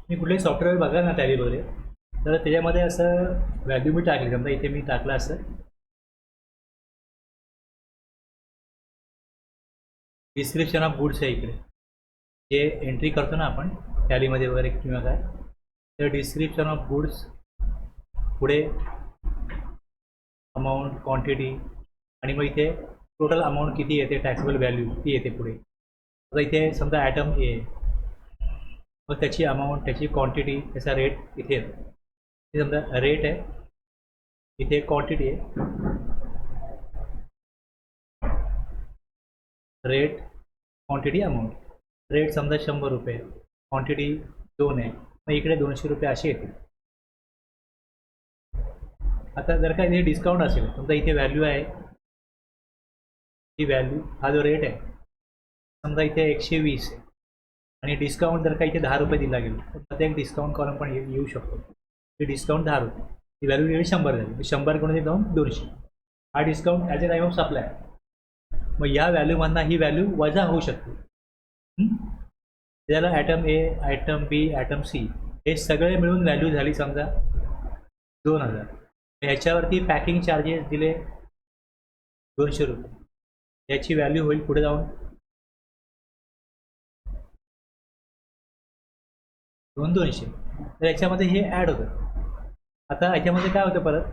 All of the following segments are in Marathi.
मी कुठलेही सॉफ्टवेअर बघा ना टॅलीमध्ये, तर त्याच्यामध्ये असं व्हॅल्यू मी टाकली. समजा इथे मी टाकलं असं डिस्क्रिप्शन ऑफ गुड्स आहे इकडे, जे एंट्री करतो ना आपण टॅलीमध्ये वगैरे किंवा काय, तर डिस्क्रिप्शन ऑफ गुड्स पुढे अमाऊंट, क्वांटिटी आणि मग इथे टोटल अमाऊंट किती येते, टॅक्सेबल व्हॅल्यू ती येते पुढे. आता इथे समजा ॲटम ए, मग त्याची अमाऊंट, त्याची क्वांटिटी, त्याचा रेट इथे येतो. हे समजा रेट आहे, इथे क्वांटिटी आहे, रेट, क्वांटिटी, अमाऊंट. रेट समजा 100 रुपये, क्वांटिटी 2 आहे, मग इकडे 200 रुपये असे येतील. आता जर का इथे डिस्काउंट असेल, समजा इथे व्हॅल्यू आहे, ही व्हॅल्यू, हा जो रेट आहे समजा इथे 120 आहे आणि डिस्काउंट जर का इथे 10 रुपये दिला गेला, तर मध्ये एक डिस्काउंट कॉलम पण येऊ शकतो. ते डिस्काउंट 10 रुपये, ही व्हॅल्यू येईल 100 झाली, 100 कडून जाऊन 200. हा discount as a time of supply. मग या व्हॅल्यूमधनं ही व्हॅल्यू वजा होऊ शकते. त्याला ॲटम ए, ॲटम बी, ॲटम सी हे सगळे मिळून व्हॅल्यू झाली समजा 2000. ह्याच्यावरती पॅकिंग चार्जेस दिले 200 रुपये, याची व्हॅल्यू होईल पुढे जाऊन 200. तर याच्यामध्ये हे ॲड होतं. आता याच्यामध्ये काय होतं परत,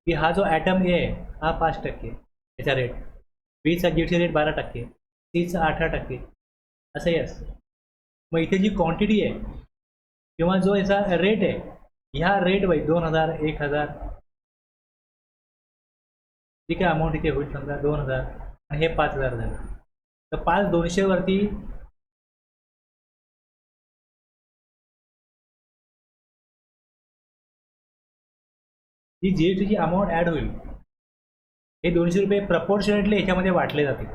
की हा जो ॲटम ए आहे हा 5% याचा रेट, बीचा जीची रेट 12%, सीचा 18%, असंही असतं. मग इथे जी क्वांटिटी आहे किंवा जो याचा रेट आहे, ह्या रेट वाईज 2000, 1000, जी काय अमाऊंट इथे होईल समजा 2000 आणि हे 5000 झालं, तर 5,200 वरती ही जीएसटीची अमाऊंट ॲड होईल. हे 200 रुपये प्रपोर्शनेटली ह्याच्यामध्ये वाटले जातील,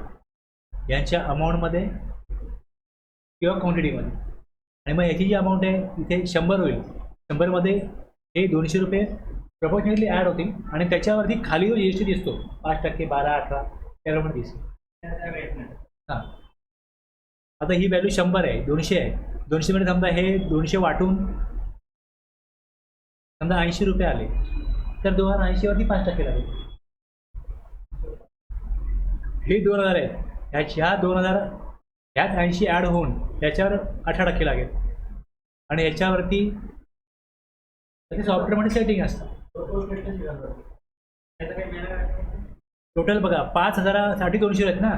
यांच्या अमाऊंटमध्ये किंवा क्वांटिटीमध्ये. आणि मग ह्याची जी अमाऊंट आहे इथे 100 होईल, 100मध्ये हे 200 रुपये प्रपोर्शनेटली ॲड होतील आणि त्याच्यावरती खाली जो जीएसटी दिसतो 5%, 12, 18 त्याप्रमाणे दिसेल. हां, आता ही व्हॅल्यू 100 आहे, 200 आहे, 200मध्ये समजा हे 200 वाटून समजा 80 रुपये आले, तर 2080 वरती 5% लागेल. हे 2000 आहे, ह्या 2000 ह्यात 80 ॲड होऊन त्याच्यावर 18% लागेल आणि याच्यावरती सॉफ्टवेअरमध्ये सेटिंग असतं. टोटल बघा 5000साठी 200 आहेत ना,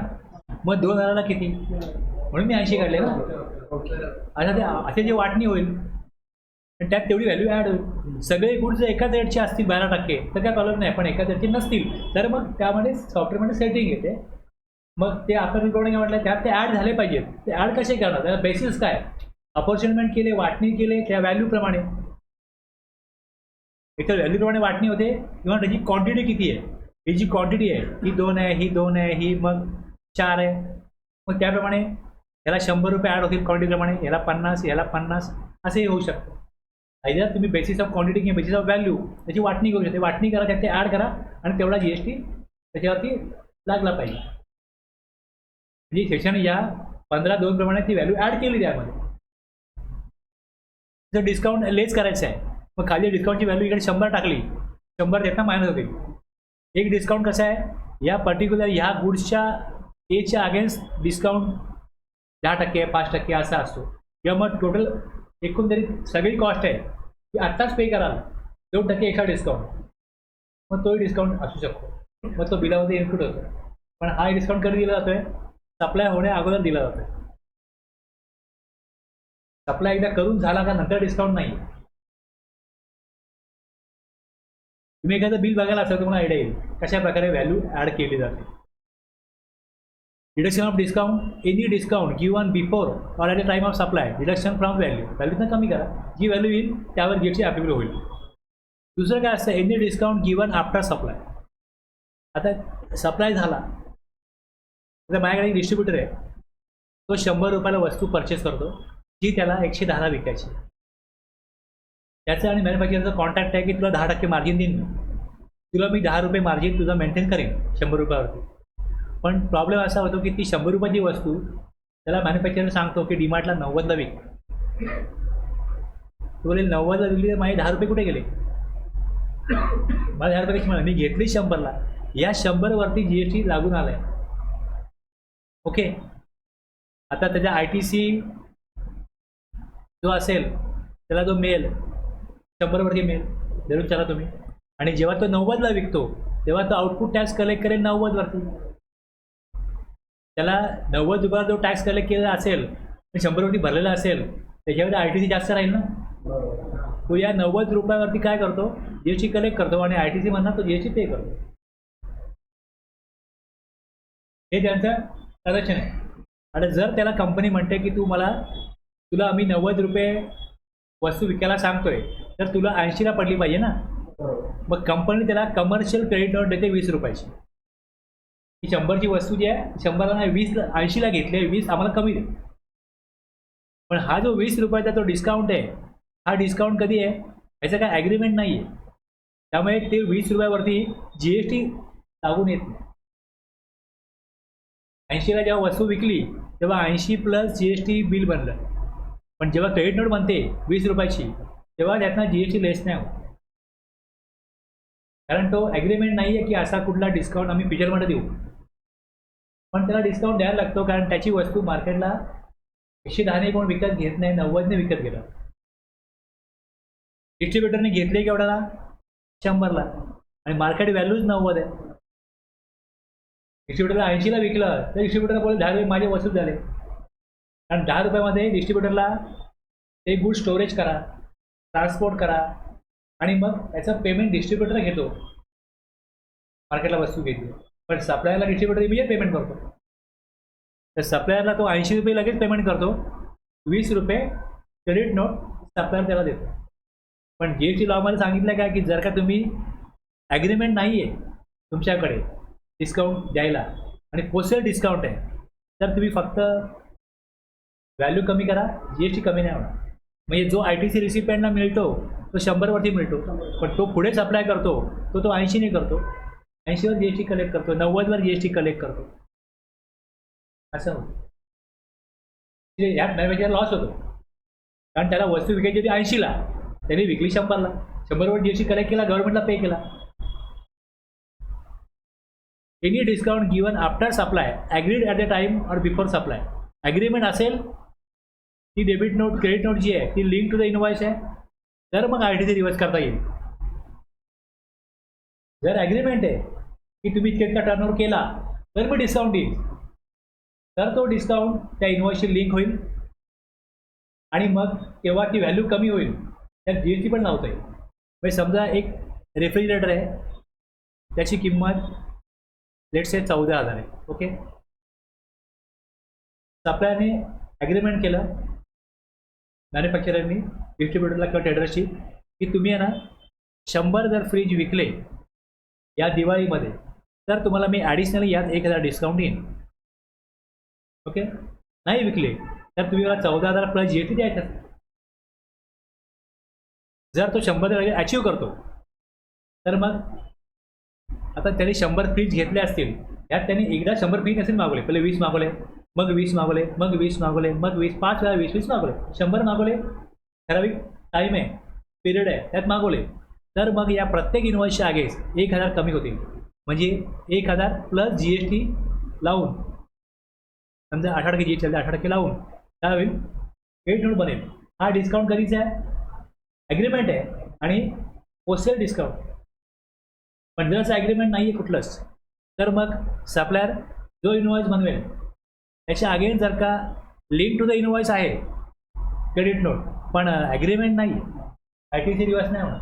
मग 2000ला किती, म्हणून मी 80 काढले ना. आता ते असे जे वाटणी होईल त्यात तेवढी व्हॅल्यू ॲड होईल. सगळे गुड्स जर एकाच रेटचे असतील 12% तर काय प्रॉब्लेम नाही, पण एकाच रेटचे नसतील तर मग त्यामध्ये सॉफ्टवेअरमध्ये सेटिंग येते. मग ते आपण काय म्हटलं, त्यात ते ॲड झाले पाहिजेत. ते ॲड कसे करणार, त्याला बेसिस काय, अपॉर्च्युनिमेंट केले, वाटणी केले, त्या व्हॅल्यूप्रमाणे, एक तर व्हॅल्यूप्रमाणे वाटणी होते किंवा त्याची क्वांटिटी किती आहे. ही जी क्वांटिटी आहे ही 2 आहे, ही 2 आहे, ही मग 4 आहे, मग त्याप्रमाणे याला 100 रुपये ॲड होतील क्वांटिटीप्रमाणे, याला 50, याला 50, असंही होऊ शकतं. आयदर तुम्ही बेसिस ऑफ क्वांटिटी किंवा बेसिस ऑफ व्हॅल्यू त्याची वाटणी करू शकते. वाटणी करा, त्यात ते ॲड करा आणि तेवढा जीएसटी त्याच्यावरती लागला पाहिजे. म्हणजे सेक्शन या 15(2) प्रमाणे ती व्हॅल्यू ॲड केली त्यामध्ये. जर डिस्काउंट लेस करायचं आहे, मग खाली डिस्काउंटची व्हॅल्यू इकडे 100 टाकली, 100 त्यातनं मायनस होतील. एक डिस्काउंट कसं आहे, या पर्टिक्युलर ह्या गुड्सच्या एच्या अगेन्स्ट डिस्काउंट 10%, 5% असा असतो. किंवा मग टोटल एकंदरीत सगळी कॉस्ट आहे ती आत्ताच पे कराल 2% एक्स्ट्रा डिस्काउंट, मग तोही डिस्काउंट असू शकतो, मग तो बिलामध्ये इन्क्लूड होतो. पण हा डिस्काउंट कधी दिला जातोय, सप्लाय होण्या अगोदर दिला जातोय. सप्लाय एकदा करून झाला का नंतर डिस्काउंट नाही. तुम्ही एखादं बिल बघायला असेल तुम्हाला आयडिया येईल कशा प्रकारे व्हॅल्यू ॲड केली जाते. Deduction of discount, any discount given before or at the time of supply, deduction from value, व्हॅल्यूनं कमी करा, जी व्हॅल्यू येईल त्यावर जीएसटी ॲप्लिकेबल होईल. दुसरं काय असतं, any discount given after supply. आता सप्लाय झाला, आता माझ्याकडे एक डिस्ट्रीब्युटर आहे, तो 100 रुपयाला वस्तू परचेस करतो जी त्याला 110ला विकायची. त्याचं आणि मॅन्युफॅक्चरचा कॉन्ट्रॅक्ट आहे की तुला 10% मार्जिन देईन, तुला मी 10 रुपये मार्जिन तुझा मेंटेन करेन 100 रुपयावरती. पण प्रॉब्लेम असा होतो की ती 100 रुपयाची वस्तू त्याला मॅन्युफॅक्चरर सांगतो की डीमार्टला 90ला विक. तू बोलेल 90ला विकली तर माझे 10 रुपये कुठे गेले? मला 10 रुपये कशी मिळाले? मी घेतली 100ला, या 100वरती GST लागून आलाय. ओके, आता त्याच्या ITC जो असेल त्याला जो मिळेल 100वरती मिळेल, धरून चला तुम्ही. आणि जेव्हा तो 90ला विकतो तेव्हा तो आउटपुट टॅक्स कलेक्ट करेल 90वरती. त्याला 90 रुपयाला जो टॅक्स कलेक्ट केलेला असेल 100वरती भरलेला असेल त्याच्यावर ITC जास्त राहील ना. तो या 90 रुपयावरती काय करतो? GST कलेक्ट करतो आणि ITC म्हणणार तो GST पे करतो. हे त्यांचं ट्रान्झॅक्शन आहे. आणि जर त्याला कंपनी म्हणते की तुला आम्ही 90 रुपये वस्तू विकायला सांगतोय तर तुला 80ला पडली पाहिजे ना. मग कंपनी त्याला कमर्शियल क्रेडिट नोट देते 20 रुपयाची. ही 100ची वस्तू जी आहे 100ला नाही 20ला 80ला घेतली, 20 आम्हाला कमी दे. पण हा जो 20 रुपयाचा तो डिस्काउंट आहे, हा डिस्काउंट कधी आहे? याचं काय ॲग्रीमेंट नाही आहे. त्यामुळे ते 20 रुपयावरती GST लागून येत नाही. 80ला जेव्हा वस्तू विकली तेव्हा 80 प्लस GST बिल बनलं. पण जेव्हा क्रेडिट नोट बनते 20 रुपयाची तेव्हा त्यातनं GST लेस नाही होत. कारण तो ॲग्रीमेंट नाही आहे की असा कुठला डिस्काउंट आम्ही फ्युचरमध्ये देऊ. पण त्याला डिस्काउंट द्यायला लागतो कारण त्याची वस्तू मार्केटला 110ने कोण विकत घेत नाही, 90ने विकत घेतात. डिस्ट्रीब्युटरने घेतले केवढ्याला? 100ला, आणि मार्केट व्हॅल्यूज 90 आहे. डिस्ट्रीब्युटरला 80ला विकलं तर डिस्ट्रीब्युटरला बोलले 10 रुपये माझे वसूल झाले. कारण 10 रुपयामध्ये डिस्ट्रीब्युटरला ते गुड स्टोरेज करा, ट्रान्सपोर्ट करा आणि मग त्याचं पेमेंट डिस्ट्रीब्युटर घेतो. मार्केटला वस्तू घेतली, पण सप्लायरला डिस्ट्रीब्युटर इमिजिएट पेमेंट करतो. तर सप्लायरला तो 80 रुपये लगेच पेमेंट करतो, 20 रुपये क्रेडिट नोट सप्लायर त्याला देतो. पण GST लॉमध्ये सांगितलं काय की जर का तुम्ही ॲग्रीमेंट नाही आहे तुमच्याकडे डिस्काउंट द्यायला आणि पोस्टल डिस्काउंट आहे तर तुम्ही फक्त व्हॅल्यू कमी करा, GST कमी नाही होणार. म्हणजे जो ITC रिसिपेंटला मिळतो तो 100वरती मिळतो, पण तो पुढे सप्लाय करतो तो 80ने करतो. 80वर GST कलेक्ट करतो, 90वर GST कलेक्ट करतो. असं होतं. ह्यात मॅन्युफॅक्चर लॉस होतो कारण त्याला वस्तू विकायची होती 80ला, त्यांनी विकली 100ला, 100वर GST कलेक्ट केला, गव्हर्नमेंटला पे केला. Any discount given after supply agreed at the time और बिफोर सप्लाय. ॲग्रीमेंट असेल ती डेबिट नोट क्रेडिट नोट जी आहे ती लिंक टू द इनवॉइस आहे तर मग ITC रिवर्स करता येईल. जर ॲग्रीमेंट आहे की तुम्ही इतका टर्नओव्हर केला तर मी डिस्काउंट देईल, तर तो डिस्काउंट त्या इनवॉइसशी लिंक होईल आणि मग तेव्हा ती व्हॅल्यू कमी होईल, त्यात GST पण लावता येईल. म्हणजे समजा एक रेफ्रिजरेटर आहे, त्याची किंमत लेट्स से 14,000 आहे. ओके, सप्लायरने ॲग्रीमेंट केलं मॅन्युफॅक्चररनी डिस्ट्रीब्युटरला किंवा ट्रेडरशी की तुम्ही आहे ना 100 जर फ्रीज विकले या दिवाळीमध्ये तर तुम्हाला मी ॲडिशनली यात 1,000 डिस्काउंट येईल. ओके, नाही विकले तर तुम्ही मला 14,000 प्लस GST द्यायचा. जर तो 100 अचीव करतो तर मग आता त्यांनी 100 फ्रीज घेतले असतील, यात त्यांनी एकदा 100 फ्रीज नसेल मागवले, पहिले 20 मागवले, मग 20 मागवले, मग 20 मागवले, मग 20, 5 वेळा 20 मागवले, 100 मागवले, ठराविक टाईम आहे, पिरियड आहे, त्यात मागवले, तर मग या प्रत्येक इनवॉइसच्या आगेस 1,000 कमी होतील. म्हणजे 1,000 प्लस GST लावून, समजा 18% GST चालते, 18% लावून काय होईल? क्रेडिट नोट बनेल. हा डिस्काउंट कधीचा आहे? ॲग्रीमेंट आहे आणि पोस्टल डिस्काउंट. पण जर असं ॲग्रीमेंट नाही आहे कुठलंच तर मग सप्लायर जो इनवॉइस बनवेल त्याच्या अगेन जर का लिंक टू द इनवॉइस आहे क्रेडिट नोट पण ॲग्रीमेंट नाही, ITC रिवर्स नाही होणार.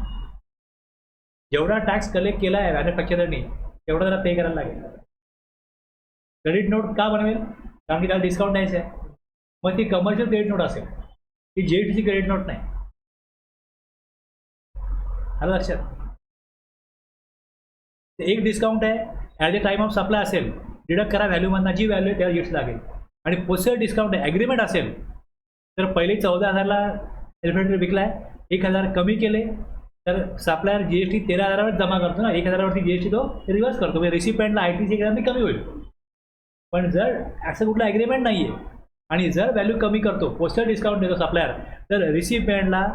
जेवढा टॅक्स कलेक्ट केला आहे मॅन्युफॅक्चररनी तेवढा त्याला पे करायला लागेल. क्रेडिट नोट का बनवेल? कारण की त्याला डिस्काउंट द्यायचं आहे. मग ती कमर्शियल क्रेडिट नोट असेल, ती GSTची क्रेडिट नोट नाही. आलं लक्षात? एक डिस्काउंट आहे at the time of supply असेल, डिडक्ट करा व्हॅल्यूमधनं जी व्हॅल्यू आहे त्याला GST लागेल. आणि पोस्टल डिस्काउंट आहे, ॲग्रीमेंट असेल तर पहिले 14,000ला रेफ्रिजरेटर विकला आहे, 1,000 कमी केले तर सप्लायर GST 13,000वर जमा करतो ना, 1,000वरती GST तो रिव्हर्स करतो. म्हणजे रिसिपेंटला ITC कमी होईल. पण जर असं कुठलं ॲग्रीमेंट नाही आहे आणि जर व्हॅल्यू कमी करतो, पोस्टल डिस्काउंट देतो सप्लायर, तर रिसिपेंटला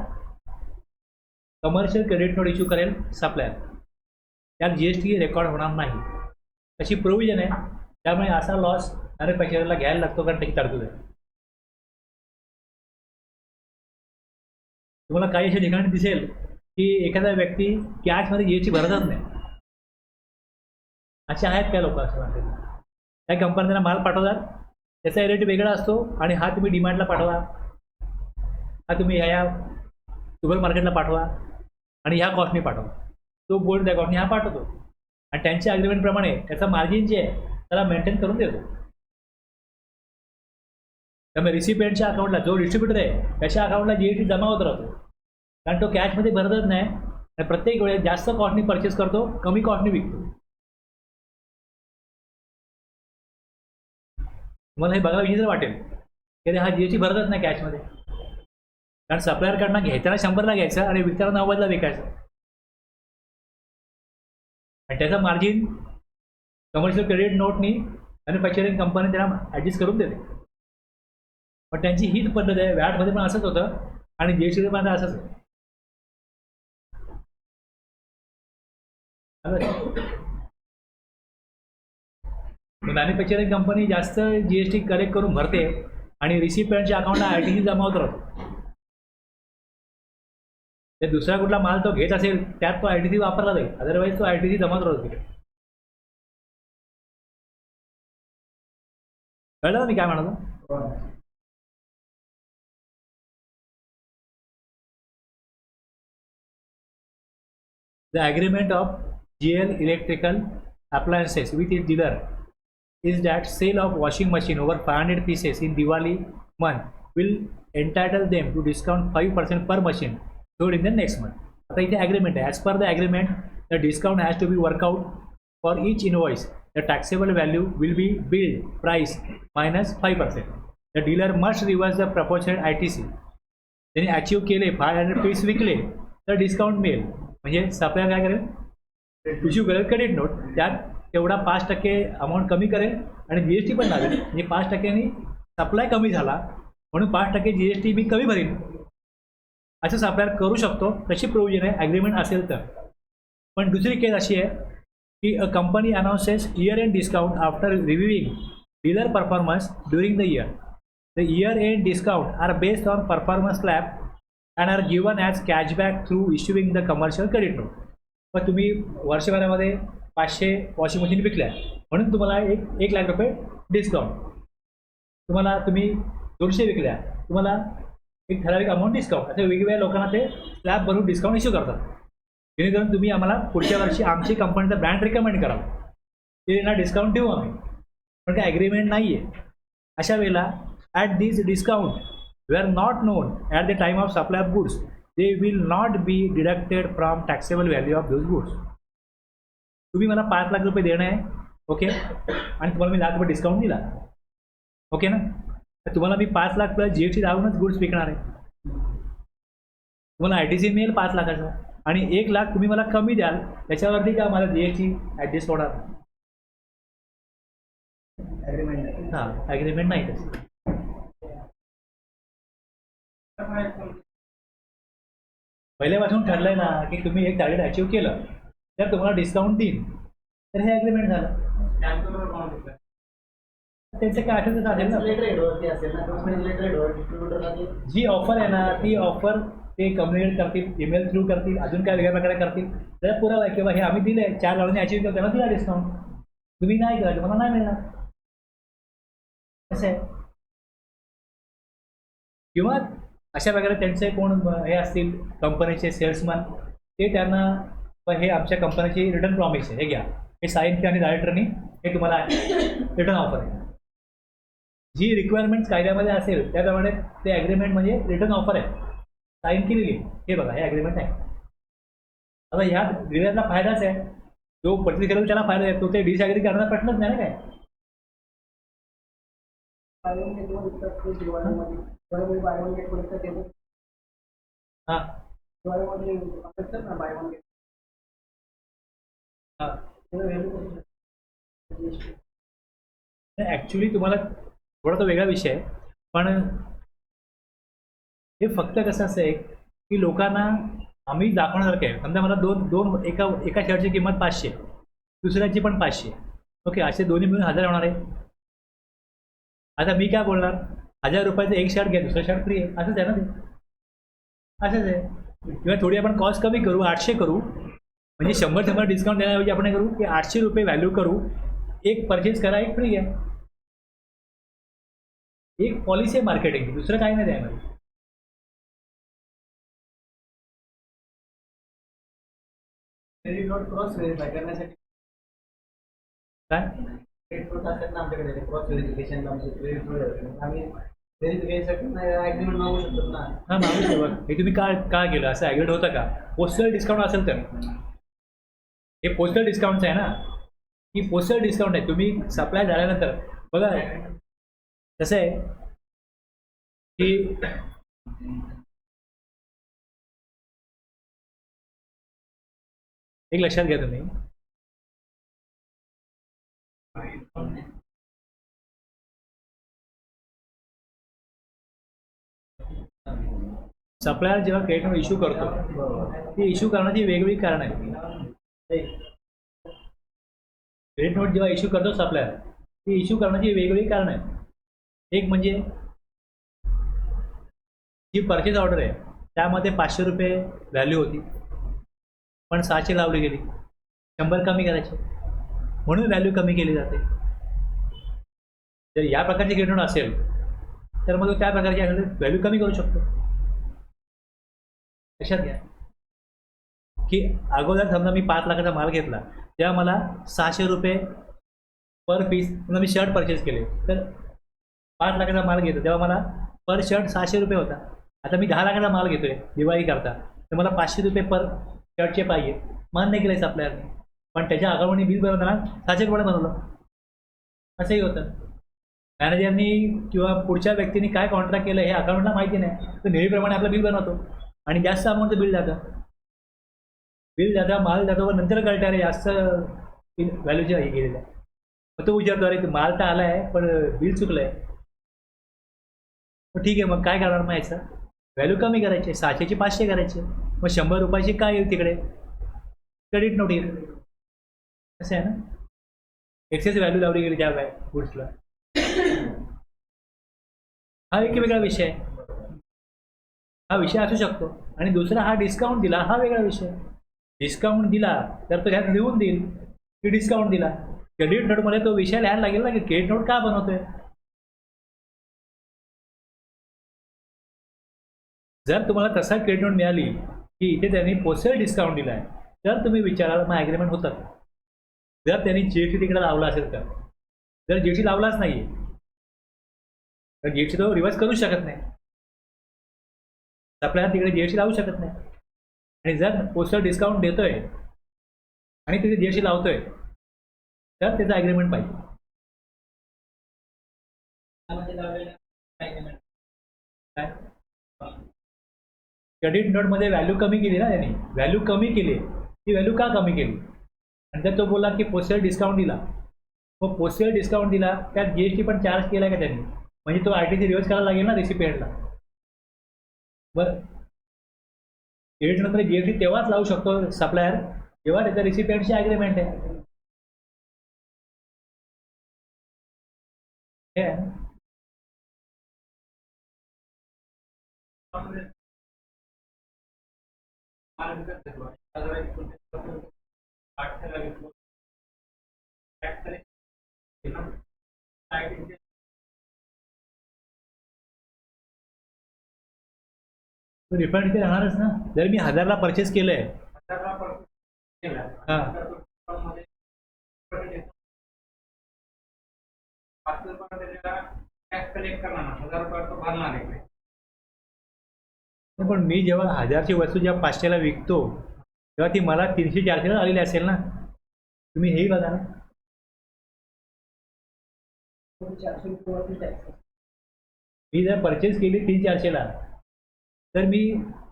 कमर्शियल क्रेडिट नोट इश्यू करेल सप्लायर, त्यात GST रेकॉर्ड होणार नाही अशी प्रोव्हिजन आहे. त्यामुळे असा लॉस मॅन्युफॅक्चररला घ्यायला लागतो, कारण त्याची तरतूद आहे. तुम्हाला काही अशा ठिकाणी दिसेल की एखादा व्यक्ती कॅशमध्ये GST भरतच नाही. असे आहेत काय लोक असं वाटतं. त्या कंपनीला माल पाठवतात, त्याचा रेट वेगळा असतो आणि हा तुम्ही डिमांडला पाठवा, हा तुम्ही ह्या सुपर मार्केटला पाठवा आणि ह्या कॉस्टने पाठवा. तो बोर्ड त्या कॉस्टने हा पाठवतो आणि त्यांच्या अग्रीमेंटप्रमाणे त्याचा मार्जिन जे आहे त्याला मेंटेन करून देतो. त्यामुळे रिसिपियंटच्या अकाउंटला, जो डिस्ट्रीब्युटर आहे त्याच्या अकाउंटला GST जमा होत राहतो, कारण तो कॅशमध्ये भरतच नाही आणि प्रत्येक वेळेस जास्त कॉस्टने परचेस करतो, कमी कॉस्टने विकतो. तुम्हाला हे बघायला विचित्र वाटेल की हा GST भरतच नाही कॅशमध्ये, कारण सप्लायरकडनं घेताना 100ला घ्यायचं आणि विकताना 90ला विकायचं आणि त्याचं मार्जिन कमर्शियल क्रेडिट नोटनी मॅन्युफॅक्चरिंग कंपनी त्यांना ॲडजस्ट करून देते. पण त्यांची हीच पद्धत आहे. व्हॅटमध्ये पण असंच होतं आणि GST पण असंच आहे. मॅन्युफॅक्चरिंग कंपनी जास्त GST कलेक्ट करून भरते आणि रिसिपियंटच्या अकाउंटला ITC जमा होत राहतो. ते दुसरा कुठला माल तो घेत असेल त्यात तो ITC वापरला जाईल, अदरवाईज तो ITC जमा होत राहतो तिकडे. कळलं ना मी काय म्हणालो. The agreement of GL Electrical Appliances with its dealer is that sale of washing machine over 500 pieces in Diwali month will entitle them to discount 5% per machine sold in the next month. आता इथे agreement आहे. As per the agreement, the discount has to be worked out for each invoice. The taxable value will be billed price minus 5%. The dealer must reverse the proportionate ITC. त्यांनी अचीव केले 500 पीस विकले तर डिस्काउंट मिळेल. म्हणजे सप्लायर काय करेल, इश्यू करेल क्रेडिट नोट, त्यात तेवढा 5% अमाऊंट कमी करेल आणि GST पण लागेल. म्हणजे 5%नी सप्लाय कमी झाला म्हणून 5% GST मी कमी भरेन असं सप्लायर करू शकतो. तशी प्रोव्हिजन आहे ॲग्रीमेंट असेल तर. पण दुसरी केस अशी आहे की a company announces year end discount after reviewing dealer performance during the year. The year end discount are based on performance slab and are given as cashback through issuing the commercial credit note. पण तुम्ही वर्षभरामध्ये 500 वॉशिंग मशीन विकल्या म्हणून तुम्हाला 1 लाख रुपये डिस्काउंट, तुम्ही 200 विकल्या तुम्हाला एक ठराविक अमाऊंट डिस्काउंट, असे वेगवेगळ्या लोकांना ते स्लॅब भरून डिस्काउंट इश्यू करतात. जेणेकरून तुम्ही आम्हाला पुढच्या वर्षी आमची कंपनीचा ब्रँड रिकमेंड करा, ते त्यांना डिस्काउंट देऊ आम्ही. पण काही ॲग्रीमेंट नाही आहे. अशा वेळेला at this discount were not known at the time of supply of goods, they will not be deducted from taxable value of those goods. तुम्ही मला 5 लाख रुपये देणं आहे, ओके, आणि तुम्हाला मी लाख रुपये डिस्काउंट दिला, ओके ना. तर तुम्हाला मी 5 लाख प्लस GST लावूनच गुड्स विकणार आहे. तुम्हाला ITC मिळेल 5 लाखाचा आणि 1 लाख तुम्ही मला कमी द्याल, त्याच्यावरती का मला GST ॲडजस्ट होणार. हां, ॲग्रीमेंट नाही तसं. पहिल्यापासून ठरलंय ना की तुम्ही एक टार्गेट अचीव केलं तर तुम्हाला डिस्काउंट देईन, तर हे ॲग्रीमेंट झालं. त्यांचं काय असेल तर जी ऑफर आहे ना ती ऑफर ते कम्युनिकेट करतील, ईमेल थ्रू करतील, अजून काय वेगळ्या प्रकारे करतील. तर पुरावा आहे किंवा हे आम्ही दिले 4 लाखांनी अचीव केलं, त्यांना दिला डिस्काउंट, तुम्ही नाही केला तुम्हाला नाही मिळणार असं आहे. किंवा अशा प्रकारे त्यांचे कोण हे असतील कंपनीचे सेल्समन, ते त्यांना हे आमच्या कंपनीची रिटर्न प्रॉमिस आहे, हे घ्या, हे साईन केलं आणि डायरेक्टरनी हे तुम्हाला रिटर्न ऑफर आहे. जी रिक्वायरमेंट्स कायद्यामध्ये असेल त्याप्रमाणे ते ॲग्रीमेंट म्हणजे रिटर्न ऑफर आहे, साईन केलेली. हे बघा हे ॲग्रीमेंट आहे. आता ह्या डीलरला फायदाच आहे, जो परचेस केला त्याला फायदा आहे, तो ते डिसॲग्री करण्याचा प्रश्नच नाही ना काय. ॲक्च्युली तुम्हाला थोडा तो वेगळा विषय आहे, पण हे फक्त कसं असं आहे की लोकांना आम्ही दाखवण्यासारखं आहे. समजा मला दोन दोन एका एका शर्टची किंमत 500, दुसऱ्याची पण 500. ओके, असे दोन्ही मिळून 1000 होणार आहे. आता मी काय बोलणार, 1000 रुपयाचं एक शर्ट घ्या, दुसरा शर्ट फ्री आहे. असंच आहे ना ते, असंच आहे. किंवा थोडी आपण कॉस्ट कमी करू, 800 करू, म्हणजे 100 डिस्काउंट देण्याऐवजी आपण काय करू की 800 रुपये व्हॅल्यू करू, एक परचेस करा, एक फ्री आहे. एक पॉलिसी आहे मार्केटिंग, दुसरं काही नाही द्यायला. क्रेडिट नोट क्रॉस व्हेरीफाय करण्यासाठी काय क्रेडिट नोट असतात ना आमच्याकडे, क्रॉस व्हेरिफिकेशन आमचे क्रेडिट नोट आम्ही व्हेरिफिकेशन ॲग्रीमेंट मागू शकतो ना. हां, मागू शकतो. हे तुम्ही का केलं, असं ॲग्रीड होतं का? पोस्टल डिस्काउंट असेल तर. हे पोस्टल डिस्काउंटचं आहे ना, ही पोस्टल डिस्काउंट आहे. तुम्ही सप्लाय झाल्यानंतर बघा कसं आहे की एक लक्षात घ्या तुम्ही, सप्लायर जेव्हा क्रेडिट नोट इश्यू करतो, ती इश्यू करण्याची वेगवेगळी कारण आहे. क्रेडिट नोट जेव्हा इश्यू करतो सप्लायर, ती इश्यू करण्याची वेगवेगळी कारण आहे. एक म्हणजे जी परचेस ऑर्डर आहे त्यामध्ये 500 रुपये व्हॅल्यू होती, पण 600 लावली गेली, 100 कमी करायचे, म्हणून व्हॅल्यू कमी केली जाते. जर या प्रकारची क्रेडिट नोट असेल तर मग त्या प्रकारची व्हॅल्यू कमी करू शकतो. लक्षात घ्या की अगोदर समजा मी 5 लाखाचा माल घेतला, तेव्हा मला 600 रुपये पर पीस, समजा मी शर्ट परचेस केले, तर 5 लाखाचा माल घेतो तेव्हा मला पर शर्ट 600 रुपये होता. आता मी 10 लाखाचा माल घेतोय दिवाळी करता, तर मला 500 रुपये पर शर्टचे पाहिजे. मान्य केलं आहे सप्लायरने, पण त्याच्या अकाउंटने बिल बनवताना 600 रुपये बनवलं. असंही होतं. मॅनेजरनी किंवा पुढच्या व्यक्तीने काय कॉन्ट्रॅक्ट केलं हे अकाउंटला माहिती नाही, तर नेहमीप्रमाणे आपलं बिल बनवतो आणि जास्त अमाऊंटचं बिल जातं, माल जातो, व नंतर कळतं अरे जास्त व्हॅल्यूचे हे गेलेलं आहे. मग तो विचारतो अरे माल तर आला आहे पण बिल चुकलं आहे. मग ठीक आहे, मग काय करणार, मग याचं व्हॅल्यू कमी करायची, 600ची 500 करायचे, मग 100 रुपयाची काय येईल तिकडे, क्रेडिट नोट येईल. असं आहे ना, एक्सेस व्हॅल्यू लावली गेली त्या गुड्सला. हा एक वेगळा विषय आहे, हा विषय असू शकतो. आणि दुसरा हा डिस्काउंट दिला, हा वेगळा विषय. डिस्काउंट दिला तर तो ह्यात लिहून देईल की डिस्काउंट दिला. क्रेडिट नोटमध्ये तो विषय लिहायला लागेल ना की क्रेडिट नोट का बनवतोय. जर तुम्हाला तसा क्रेडिट नोट मिळाली की इथे त्यांनी पोस्टल डिस्काउंट दिला आहे, तर तुम्ही विचाराल मग ॲग्रीमेंट होतात. जर त्यांनी जीएसटी तिकडे लावला असेल तर. जर जीएसटी लावलाच नाही तर जीएसटी तो रिव्हर्स करू शकत नाही, सप्लायर तिकडे जीएसटी लावू शकत नाही. आणि जर पोस्टल डिस्काउंट देतोय आणि तिथे जीएसटी लावतोय तर त्याचं ॲग्रीमेंट पाहिजे. क्रेडिट नोटमध्ये व्हॅल्यू कमी केली ना त्यांनी, व्हॅल्यू कमी केली. ती व्हॅल्यू का कमी केली, आणि जर तो बोलला की पोस्टल डिस्काउंट दिला, मग पोस्टल डिस्काउंट दिला त्यात जीएसटी पण चार्ज केला का त्यांनी, म्हणजे तो आरटीसी रिव्हर्स करायला लागेल ना रिसिपिएंटला. बरं, क्रेडिट नोटमध्ये जीएसटी तेव्हाच लावू शकतो सप्लायर जेव्हा त्याच्या रिसिपिएंटची ॲग्रीमेंट आहे. हे आहे ना. रिफंड इथे राहणारच ना. जर मी 1000ला परचेस केलंय, हां, पण मी जेव्हा 1000ची वस्तू जेव्हा 500ला विकतो तेव्हा ती मला 300-400ला आलेली असेल ना. तुम्ही हेही बघा ना. मी जर परचेस केली 300-400ला तर मी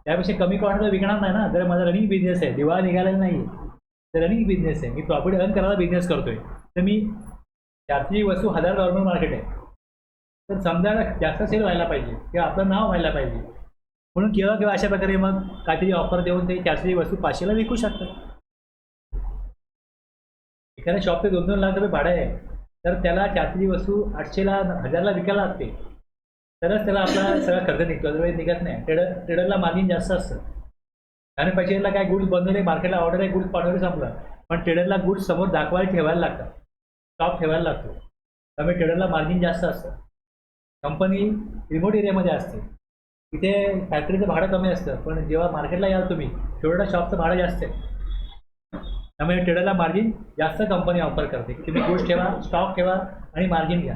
त्यापेक्षा कमी कॉस्टला विकणार नाही ना. जर माझा रनिंग बिझनेस आहे, दिवाळा निघालेला नाही तर रनिंग बिझनेस आहे, मी प्रॉफिट अर्न करायला बिझनेस करतोय, तर मी 400ची वस्तू 1000 नॉर्मल मार्केट आहे, तर समजा जास्त सेल व्हायला पाहिजे किंवा आपलं नाव व्हायला पाहिजे. म्हणून केव्हा केव्हा अशा प्रकारे मग काहीतरी ऑफर देऊन ते 400ची वस्तू 500ला विकू शकतात. एखाद्या शॉप ते 2-2 लाख रुपये भाडं आहे, तर त्याला 400ची वस्तू 800ला 1000ला विकायला लागते, तरच त्याला आपला सगळा खर्च निघतो, अदरवाईज निघत नाही. ट्रेडरला मार्जिन जास्त असतं. कारण पैशाला काय गुड्स बनवले, मार्केटला ऑर्डर आहे, गुड्स पाठवले, संपलं. पण ट्रेडरला गुड्स समोर दाखवायला ठेवायला लागतात, स्टॉक ठेवायला लागतो, त्यामुळे ट्रेडरला मार्जिन जास्त असतं. कंपनी रिमोट एरियामध्ये असते, तिथे फॅक्टरीचं भाडं कमी असतं, पण जेव्हा मार्केटला याल तुम्ही, छोट्या शॉपचं भाडं जास्त आहे, त्यामुळे ट्रेडरला मार्जिन जास्त कंपनी ऑफर करते की तुम्ही गुड्स ठेवा, स्टॉक ठेवा आणि मार्जिन घ्या.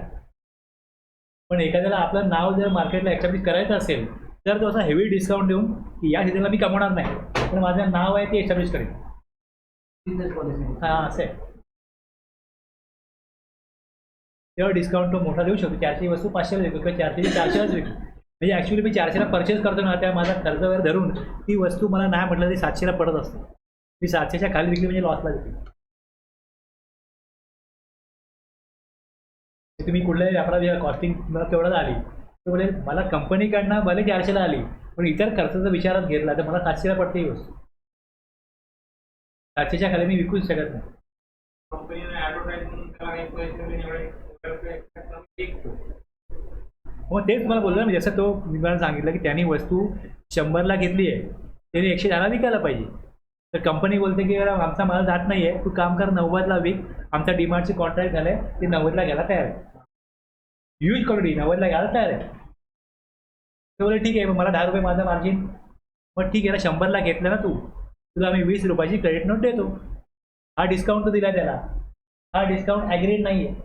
पण एखाद्याला आपलं नाव जर मार्केटला एस्टॅब्लिश करायचं असेल, तर तो असा हेवी डिस्काउंट देऊन की या सीझनला मी कमवणार नाही, पण माझं नाव आहे ते एस्टॅब्लिश करेल. Business policy. हां, असं आहे. तेव्हा डिस्काउंट तो मोठा देऊ शकतो. 400ची वस्तू 500ला विकू किंवा 400ची 400लाच विकू. म्हणजे ॲक्च्युली मी 400ला परचेस करतो ना, त्या माझा खर्च वगैरे धरून ती वस्तू मला नाही म्हटलं तरी 700ला पडत असते. मी 700च्या खाली विकली म्हणजे लॉसला विकली. तुम्ही कुठल्याही व्यापारात कॉस्टिंग मला केवढ्याला आली, तर बोले मला कंपनीकडनं भले 400ला आली, पण इतर खर्चाचा विचारात घेतला तर मला 700ला पडते ही वस्तू. 700च्या खाली मी विकूच शकत नाही. कंपनीने ॲडव्हर्टाईज म्हणून त्याला एक पैसे एवढे मग तेच मला बोललो ना, जसं तो मी मला सांगितलं की त्यांनी वस्तू 100ला घेतली आहे, त्याने 110ला विकायला पाहिजे. तर कंपनी बोलते की आमचा माल जात नाही आहे, तू काम कर 90ला विक, आमचा डिमांडचे कॉन्ट्रॅक्ट झालं आहे, ते 90ला घ्यायला तयार आहे, यूज क्वालिटी 90ला घ्यायला तयार आहे. ते बोले ठीक आहे, मग मला 10 रुपये माझं मार्जिन. मग ठीक आहे ना, 100ला घेतलं ना तू, तुला आम्ही 20 रुपयाची क्रेडिट नोट देतो. हा डिस्काउंट तो दिला त्याला, हा डिस्काउंट ॲग्रीड नाही आहे.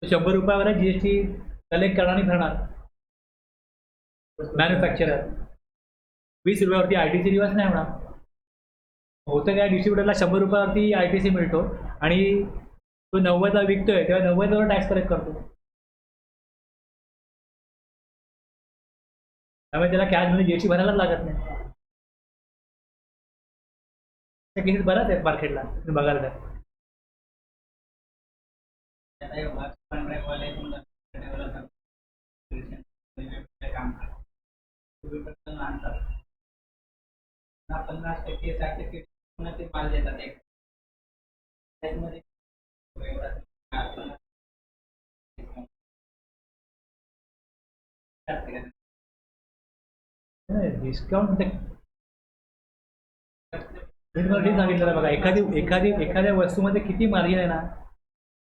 100 रुपयावर GST कलेक्ट करणार आणि भरणार मॅन्युफॅक्चरर. 20 रुपयावरती ITC रिवर्स नाही होणार. होतं काय, डिस्ट्रीब्युटरला 100 रुपयावरती ITC मिळतो आणि तो 90ला विकतोय, तेव्हा 90वर टॅक्स कलेक्ट करतो. त्यामुळे त्याला कॅशमध्ये GST भरायलाच लागत नाही. त्या केसेस बऱ्याच आहेत मार्केटला तुम्ही बघायला तर. काम करतात 50% 60% ते माल देतात एक त्यामध्ये डिस्काउंट मी तुम्हाला ते सांगितलं बघा, एखाद्या वस्तूमध्ये किती मार्जिन आहे ना.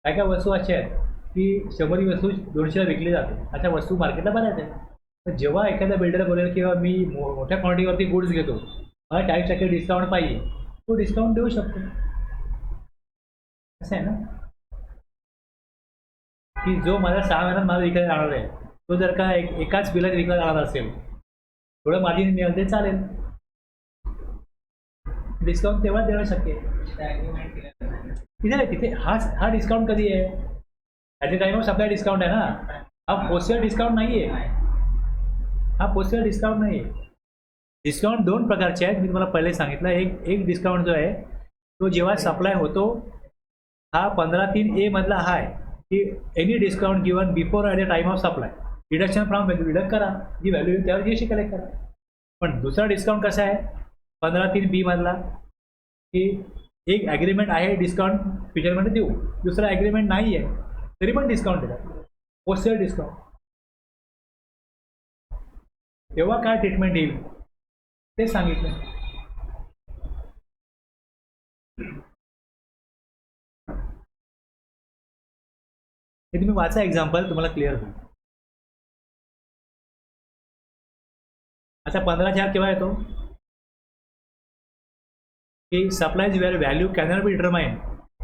काय काय वस्तू अशा आहेत की 100ची वस्तू 200ला विकली जाते, अशा वस्तू मार्केटला बऱ्याच आहेत. तर जेव्हा एखाद्या बिल्डर बोलेल किंवा मी मोठ्या क्वांटिटीवरती गुड्स घेतो, मला 40% डिस्काउंट पाहिजे, तो डिस्काउंट देऊ शकतो. असं आहे ना की जो मला 6 महिन्यात माल विकायला जाणार आहे, तो जर का एकाच बिलात विकला जाणार असेल, थोडं मार्जिन मिळेल ते चालेल, डिस्काउंट तेव्हा देणं शक्य आहे. तिथे हा डिस्काउंट कधी आहे, at the time of supply discount आहे ना. हा पोस्टल डिस्काउंट नाही आहे, हा पोस्टल डिस्काउंट नाही आहे. डिस्काउंट 2 प्रकारचे आहेत, मी तुम्हाला पहिले सांगितलं. एक डिस्काउंट जो आहे तो जेव्हा सप्लाय होतो, हा 15(3)A मधला हा आहे की any discount given before at the time of supply, deduction from value, deduct करा, जी व्हॅल्यू येईल त्यावर GST कलेक्ट करा. पण दुसरा डिस्काउंट कसा आहे 15(3)B मधला, की एक ॲग्रीमेंट आहे डिस्काउंट फ्युचरमध्ये देऊ, दुसरा ॲग्रीमेंट नाही आहे तरी पण डिस्काउंट देतात, पोस्टल डिस्काउंट. तेव्हा काय ट्रीटमेंट येईल ते सांगितलं. हे तुम्ही वाचा एक्झाम्पल, तुम्हाला क्लिअर होईल. आता 15 केव्हा येतो की supplies where value cannot be determine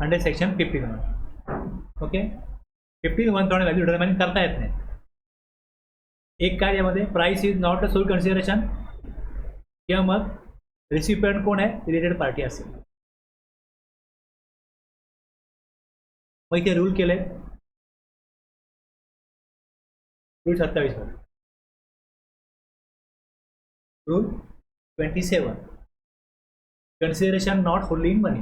under section 15(1). Okay, 15(1) प्रमाणे व्हॅल्यू डिटरमाइन करता येत नाही. एक काय यामध्ये, price is not a sole consideration, किंवा मग रेसिपियंट कोण आहे, रिलेटेड पार्टी असेल. मग इथे रूल केले, रूल 27 वर, rule 27, consideration not wholly in money.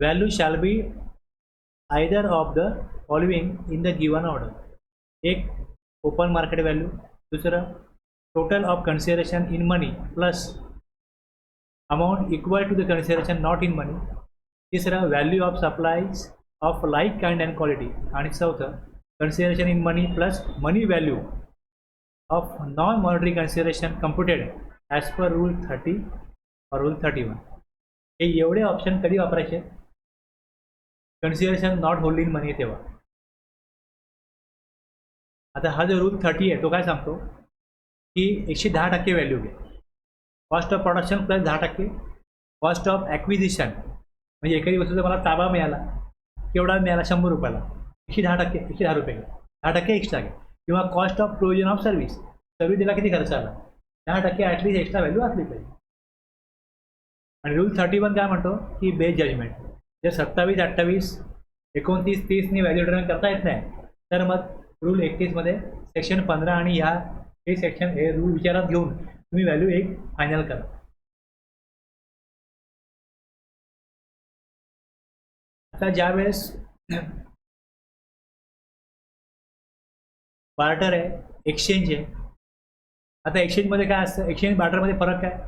Value shall be either of the following in the given order. एक ओपन मार्केट व्हॅल्यू, दुसरं total of consideration in money plus amount equal to the consideration not in money, तिसरं value of supplies of like kind and quality, आणि चौथं consideration in money plus money value of non monetary consideration computed as per rule 30 और रूल 31. हे एवढे ऑप्शन कधी वापरायचे? Consideration not hold in money तेव्हा. आता हा जो रूल 30 आहे तो काय सांगतो की 110% व्हॅल्यू घे, cost of production plus 10%, cost of acquisition म्हणजे एखादी वस्तूचा मला ताबा मिळाला, केवढा मिळाला? 100 रुपयाला, 110%, 110 रुपये घे, 10% एक्स्ट्रा घे. किंवा cost of provision of service, service दिला किती खर्च आला, 10% ॲटलीस्ट एक्स्ट्रा व्हॅल्यू असली पाहिजे. आणि रूल 31 काय म्हणतो की बेस जजमेंट. जर 27, 28, 29, 30 व्हॅल्यू डिटरमाइन करता येत नाही तर मग रूल 31 मध्ये सेक्शन 15 आणि हे सेक्शन हे रूल विचारात घेऊन तुम्ही व्हॅल्यू एक फायनल करा. आता ज्यावेळेस बार्टर आहे, एक्सचेंज आहे. आता एक्सचेंजमध्ये काय असतं? एक्सचेंज बार्टरमध्ये फरक काय?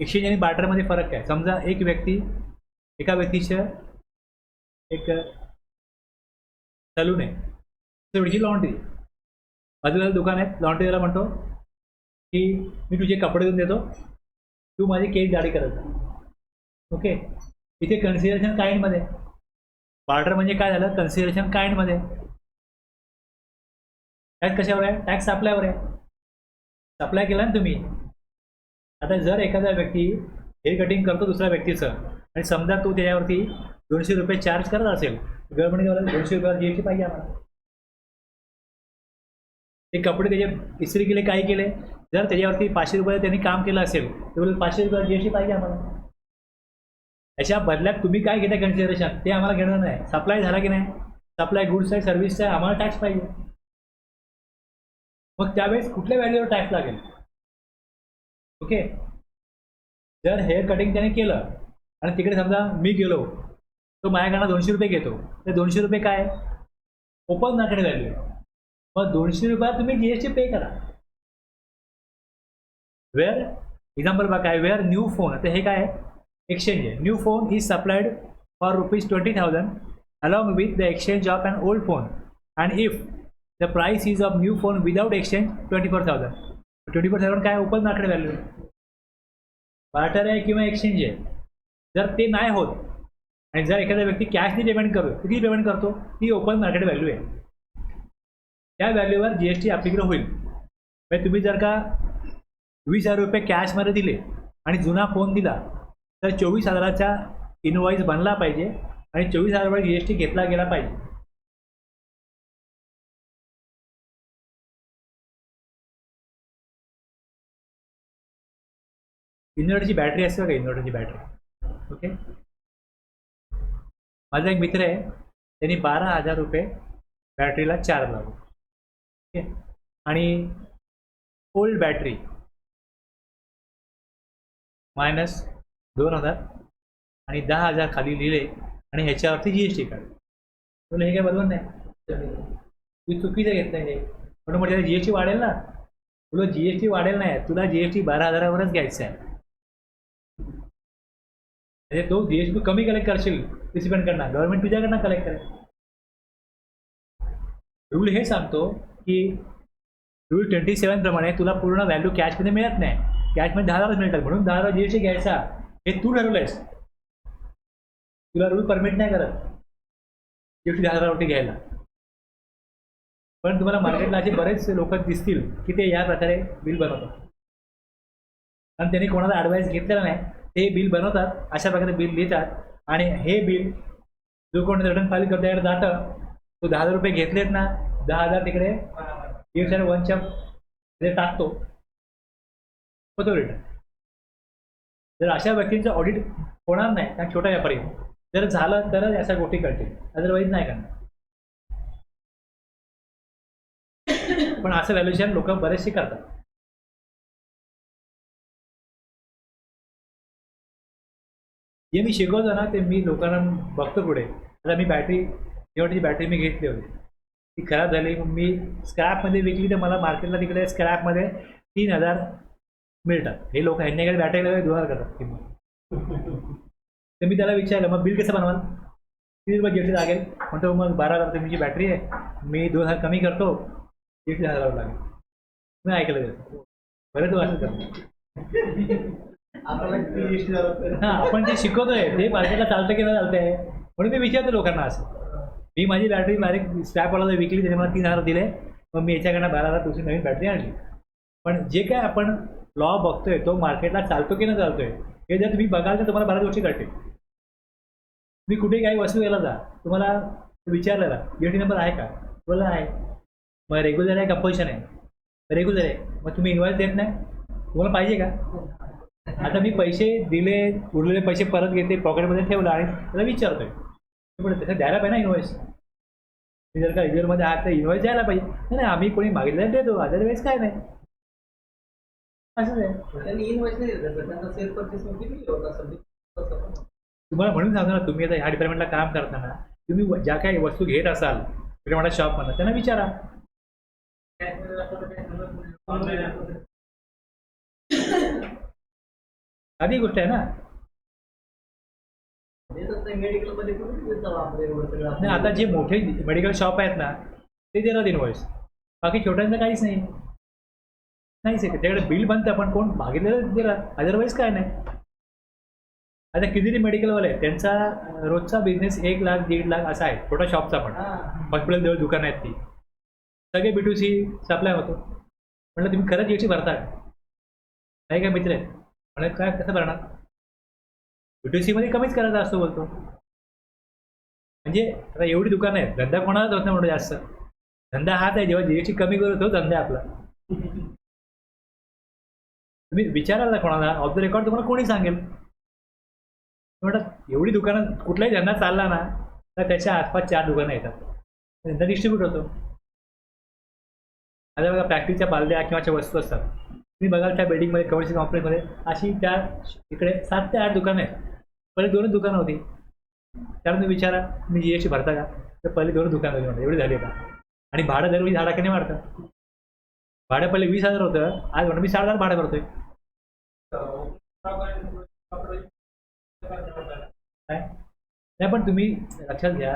एक्सचेंज आणि बार्टरमध्ये फरक काय? समजा एका व्यक्तीचं एक सलून आहे, थोडीशी लॉन्ड्री, बाजूला दुकान आहे, लॉन्ड्रीला म्हणतो की मी तुझे कपडे देऊन देतो, तू माझी केस दाढी करत जा. ओके, इथे कन्सिडरेशन काइंडमध्ये. बार्टर म्हणजे काय झालं? कन्सिडरेशन काइंडमध्ये. टॅक्स कशावर आहे? टॅक्स सप्लायवर आहे. सप्लाय केला ना तुम्ही. आता जर एखादा व्यक्ती हेअर कटिंग करतो दुसऱ्या व्यक्तीचं आणि समजा तो त्याच्यावरती 200 रुपये चार्ज करत असेल, गव्हर्नमेंट 200 रुपयावर जीएसटी पाहिजे आम्हाला. ते कपडे त्याचे इस्त्री केले, काय केले, जर त्याच्यावरती 500 रुपये त्यांनी काम केलं असेल तर 500 रुपयावर जीएसटी पाहिजे आम्हाला. याच्या बदल्यात तुम्ही काय घेता कन्सिडरेशन ते आम्हाला घेणं नाही. सप्लाय झाला की नाही, सप्लाय गुड्स आहे, सर्व्हिसचा आहे, आम्हाला टॅक्स पाहिजे. मग त्यावेळेस कुठल्या व्हॅल्यूवर टॅक्स लागेल? ओके, जर हेअर कटिंग त्याने केलं आणि तिकडे समजा मी गेलो, तो माझ्याकडनं 200 रुपये घेतो, तर 200 रुपये काय? Open market value. मग 200 रुपयात तुम्ही जीएसटी पे करा. वेअर एक्झाम्पल बघा काय, वेअर न्यू फोन, आता हे काय एक्सचेंज आहे. New phone is supplied for ₹20,000 along with the exchange of an old phone and if the price is of new phone without exchange 24,000. 24,000 काय? Open market value. बार्टर आहे किंवा एक्सचेंज आहे. जर ते नाही होत आणि जर एखादा व्यक्ती कॅशनी पेमेंट करतो, किती पेमेंट करतो, ती ओपन मार्केट व्हॅल्यू आहे. त्या व्हॅल्यूवर जीएसटी ॲप्लिकेबल होईल. म्हणजे तुम्ही जर का 20,000 रुपये कॅशमध्ये दिले आणि जुना फोन दिला तर 24,000चा इनवॉइस बनला पाहिजे आणि 24,000वर जीएसटी घेतला गेला पाहिजे. इन्व्हर्टरची बॅटरी असते बघा, इन्व्हर्टरची बॅटरी. ओके, माझा एक मित्र आहे, त्यांनी 12,000 रुपये बॅटरीला चार्ज लावला. ओके, आणि ओल्ड बॅटरी मायनस 2,000 आणि 10,000 खाली लिहिले आणि ह्याच्यावरती जीएसटी काढली. तुला हे काय बरोबर नाही, तू चुकीचं घेतलं हे. म्हणून त्याला जीएसटी वाढेल ना, तुला जीएसटी वाढेल नाही, तुला जीएसटी 12,000वरच घ्यायचं आहे. म्हणजे तो जीएसटी तू कमी कलेक्ट करशील, रिसिपेंट करणार, गव्हर्नमेंट तुझ्याकडनं कलेक्ट करेल. रूल हे सांगतो की रूल 27 प्रमाणे तुला पूर्ण व्हॅल्यू कॅशमध्ये मिळत नाही, कॅशमध्ये 10,000 मिळतात, म्हणून 10,000 जीएसटी घ्यायचा हे तू ठरवलंयस. तुला रूल परमिट नाही करत जीएसटी 10,000वरती घ्यायला. पण तुम्हाला मार्केटला असे बरेच लोक दिसतील की ते या प्रकारे बिल बनवतात आणि त्यांनी कोणाला ॲडवाईस घेतलेला नाही, ते बिल बनवतात, अशा प्रकारे बिल देतात आणि हे बिल जो कोणी रिटर्न फाईल करतो त्याकडे जातं. तो 10,000 रुपये घेतलेत ना, 10,000 तिकडे जीएसटी 1च्या टाकतो, होतो रिटर्न. जर अशा व्यक्तींचं ऑडिट होणार नाही, कारण छोटा व्यापारी, जर झालं तरच अशा गोष्टी कळतील, अदरवाईज नाही करणार. पण असं व्हॅल्युएशन लोक बरेचसे करतात. जे मी शिकवतो ना ते मी लोकांना बघतो पुढे आता मी बॅटरी शेवटची बॅटरी मी घेतली होती, ती खराब झाली, मग मी स्क्रॅपमध्ये विकली तर मला मार्केटला तिकडे स्क्रॅपमध्ये 3,000 मिळतात. हे लोक ह्यांच्याकडे बॅटरीला 2,000 करतात किंमत. तर मी त्याला विचारलं मग बिल कसं बनवाल, किती रुपये GST लागेल, म्हणतो मग 12,000 तुमची बॅटरी आहे, मी 2,000 कमी करतो, GST 1,000 लागेल. मी ऐकलं त्याचं, बरं तू असं कर. आपल्याला GST झालं. हां, आपण ते शिकवतोय ते मार्केटला चालतं की नाही चालतंय, म्हणून मी विचारतो लोकांना असं. मी माझी बॅटरी डायरेक्ट स्क्रॅपवाला विकली, त्याने मला 3,000 दिले, मग मी याच्याकडनं 12,000 तुझी नवीन बॅटरी आणली. पण जे काय आपण लॉ बघतोय तो मार्केटला चालतो की नाही चालतोय हे जर तुम्ही बघाल तर तुम्हाला बऱ्याच गोष्टी कळतील. तुम्ही कुठे काही वस्तू घ्यायला जा, तुम्हाला विचारलेला GST नंबर आहे का, बोला आहे, मग रेग्युलर आहे कंपल्शन आहे, रेग्युलर आहे, मग तुम्ही इन्व्हॉइस देत नाही, तुम्हाला पाहिजे का. आता मी पैसे दिले, उरलेले पैसे परत घेते, पॉकेटमध्ये ठेवलं आणि त्याला विचारतोय, पण त्याचं द्यायला पाहिजे ना इन्व्हॉइस. तुम्ही जर का रेग्युलरमध्ये आहात तर इन्व्हॉइस द्यायला पाहिजे. नाही आम्ही कोणी मागितलं देतो, अदरवाईज काय नाही, असंच आहे. त्यांनी इन्व्हॉइस नाही देत, त्यांचा सेल परचेस किती होता सध्या. तुम्हाला म्हणून सांगतो ना, तुम्ही आता ह्या डिपार्टमेंटला काम करताना तुम्ही ज्या काही वस्तू घेत असाल किंवा मला शॉपमधनं त्यांना विचारा. साधी गोष्ट आहे ना. मेडिकल मध्ये नाही आता जे मोठे मेडिकल शॉप आहेत ना ते देतात इन्व्हॉइस, बाकी छोट्यांचं काहीच नाही, नाहीच आहे. त्याच्याकडे बिल बनतं पण कोण मागितलेलं देतात, अदरवाईज काय नाही. आता कितीतरी मेडिकलवाले आहेत त्यांचा रोजचा बिझनेस 1 लाख 1.5 लाख असा आहे, छोटा शॉपचा पण, हॉस्पिटल जवळ दुकान आहेत ती, सगळे B2C सप्लाय होतो. म्हटलं तुम्ही खरंच GST भरता काही काय मित्र आहेत, म्हणलं काय कसं भरणार, B2C मध्ये कमीच करायचा असतो बोलतो. म्हणजे आता एवढी दुकानं आहेत, धंदा कोणालाच होत नाही म्हणतो जास्त, धंदा हाच आहे जेव्हा GST कमी करतो धंदा आहे आपला. तुम्ही विचाराल ना कोणाला, ऑफ द रेकॉर्ड तुम्हाला कोणी सांगेल. म्हणतात एवढी दुकानं, कुठलाही धंदा चालला ना तर त्याच्या आसपास 4 दुकानं येतात, धंदा डिस्ट्रीब्यूट होतो. आता बघा प्लॅस्टिकच्या बालद्या किंवा अशा वस्तू असतात, तुम्ही बघाल त्या बिल्डिंगमध्ये कमर्शियल कॉम्प्लेक्समध्ये अशी त्या इकडे 7 ते 8 दुकानं आहेत, पहिले 2 दुकानं होती. त्याला तुम्ही विचारा मी GST भरता का, तर पहिले 2 दुकानं होती म्हणतात, एवढी झाली का. आणि भाडं दरवेळी 10% वाढतं. भाडं पहिले 20,000 होतं, आज म्हणून मी 7,000 भाडं भरतोय. नाही पण तुम्ही लक्षात घ्या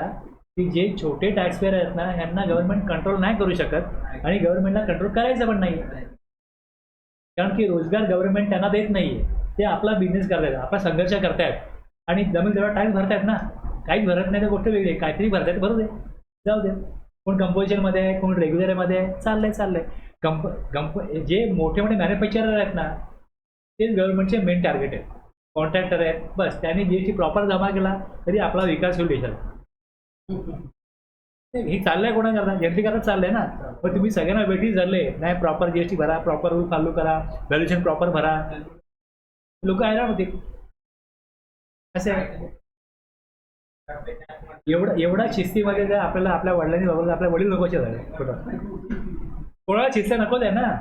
की जे छोटे टॅक्सपेअर आहेत ना ह्यांना गव्हर्नमेंट कंट्रोल नाही करू शकत आणि गव्हर्नमेंटला कंट्रोल करायचं पण नाही, कारण की रोजगार गव्हर्नमेंट त्यांना देत नाहीये, ते आपला बिझनेस करतायत, आपला संघर्ष करतायत आणि जमीन तेवढा टॅक्स भरतायत ना. काहीच भरत नाही तर गोष्ट वेगळी आहे, काहीतरी भरतायत भरू दे, जाऊ दे. कोण कंपोजिशनमध्ये आहे, कोण रेग्युलरमध्ये चाललंय. जे मोठे मोठे मॅन्युफॅक्चरर आहेत ना तेच गव्हर्नमेंटचे मेन टार्गेट आहेत, कॉन्ट्रॅक्टर आहेत, बस त्यांनी GST प्रॉपर जमा केला तरी आपला विकास होईल देशात. हे चाललंय कोणाकरता, जनतेकरता चाललंय ना. पण तुम्ही सगळ्यांना वेटीस धरले नाही, प्रॉपर GST भरा, प्रॉपर रूल फॉलो करा, व्हॅल्युएशन प्रॉपर भरा, लोक हैराण होतील. असं आहे. एवढा शिस्तीमध्ये जर आपल्याला आपल्या वडिलांनी बघितलं, आपल्या वडील नकोचे झाले छोटं, कोणाला शिस्त नकोच आहे ना.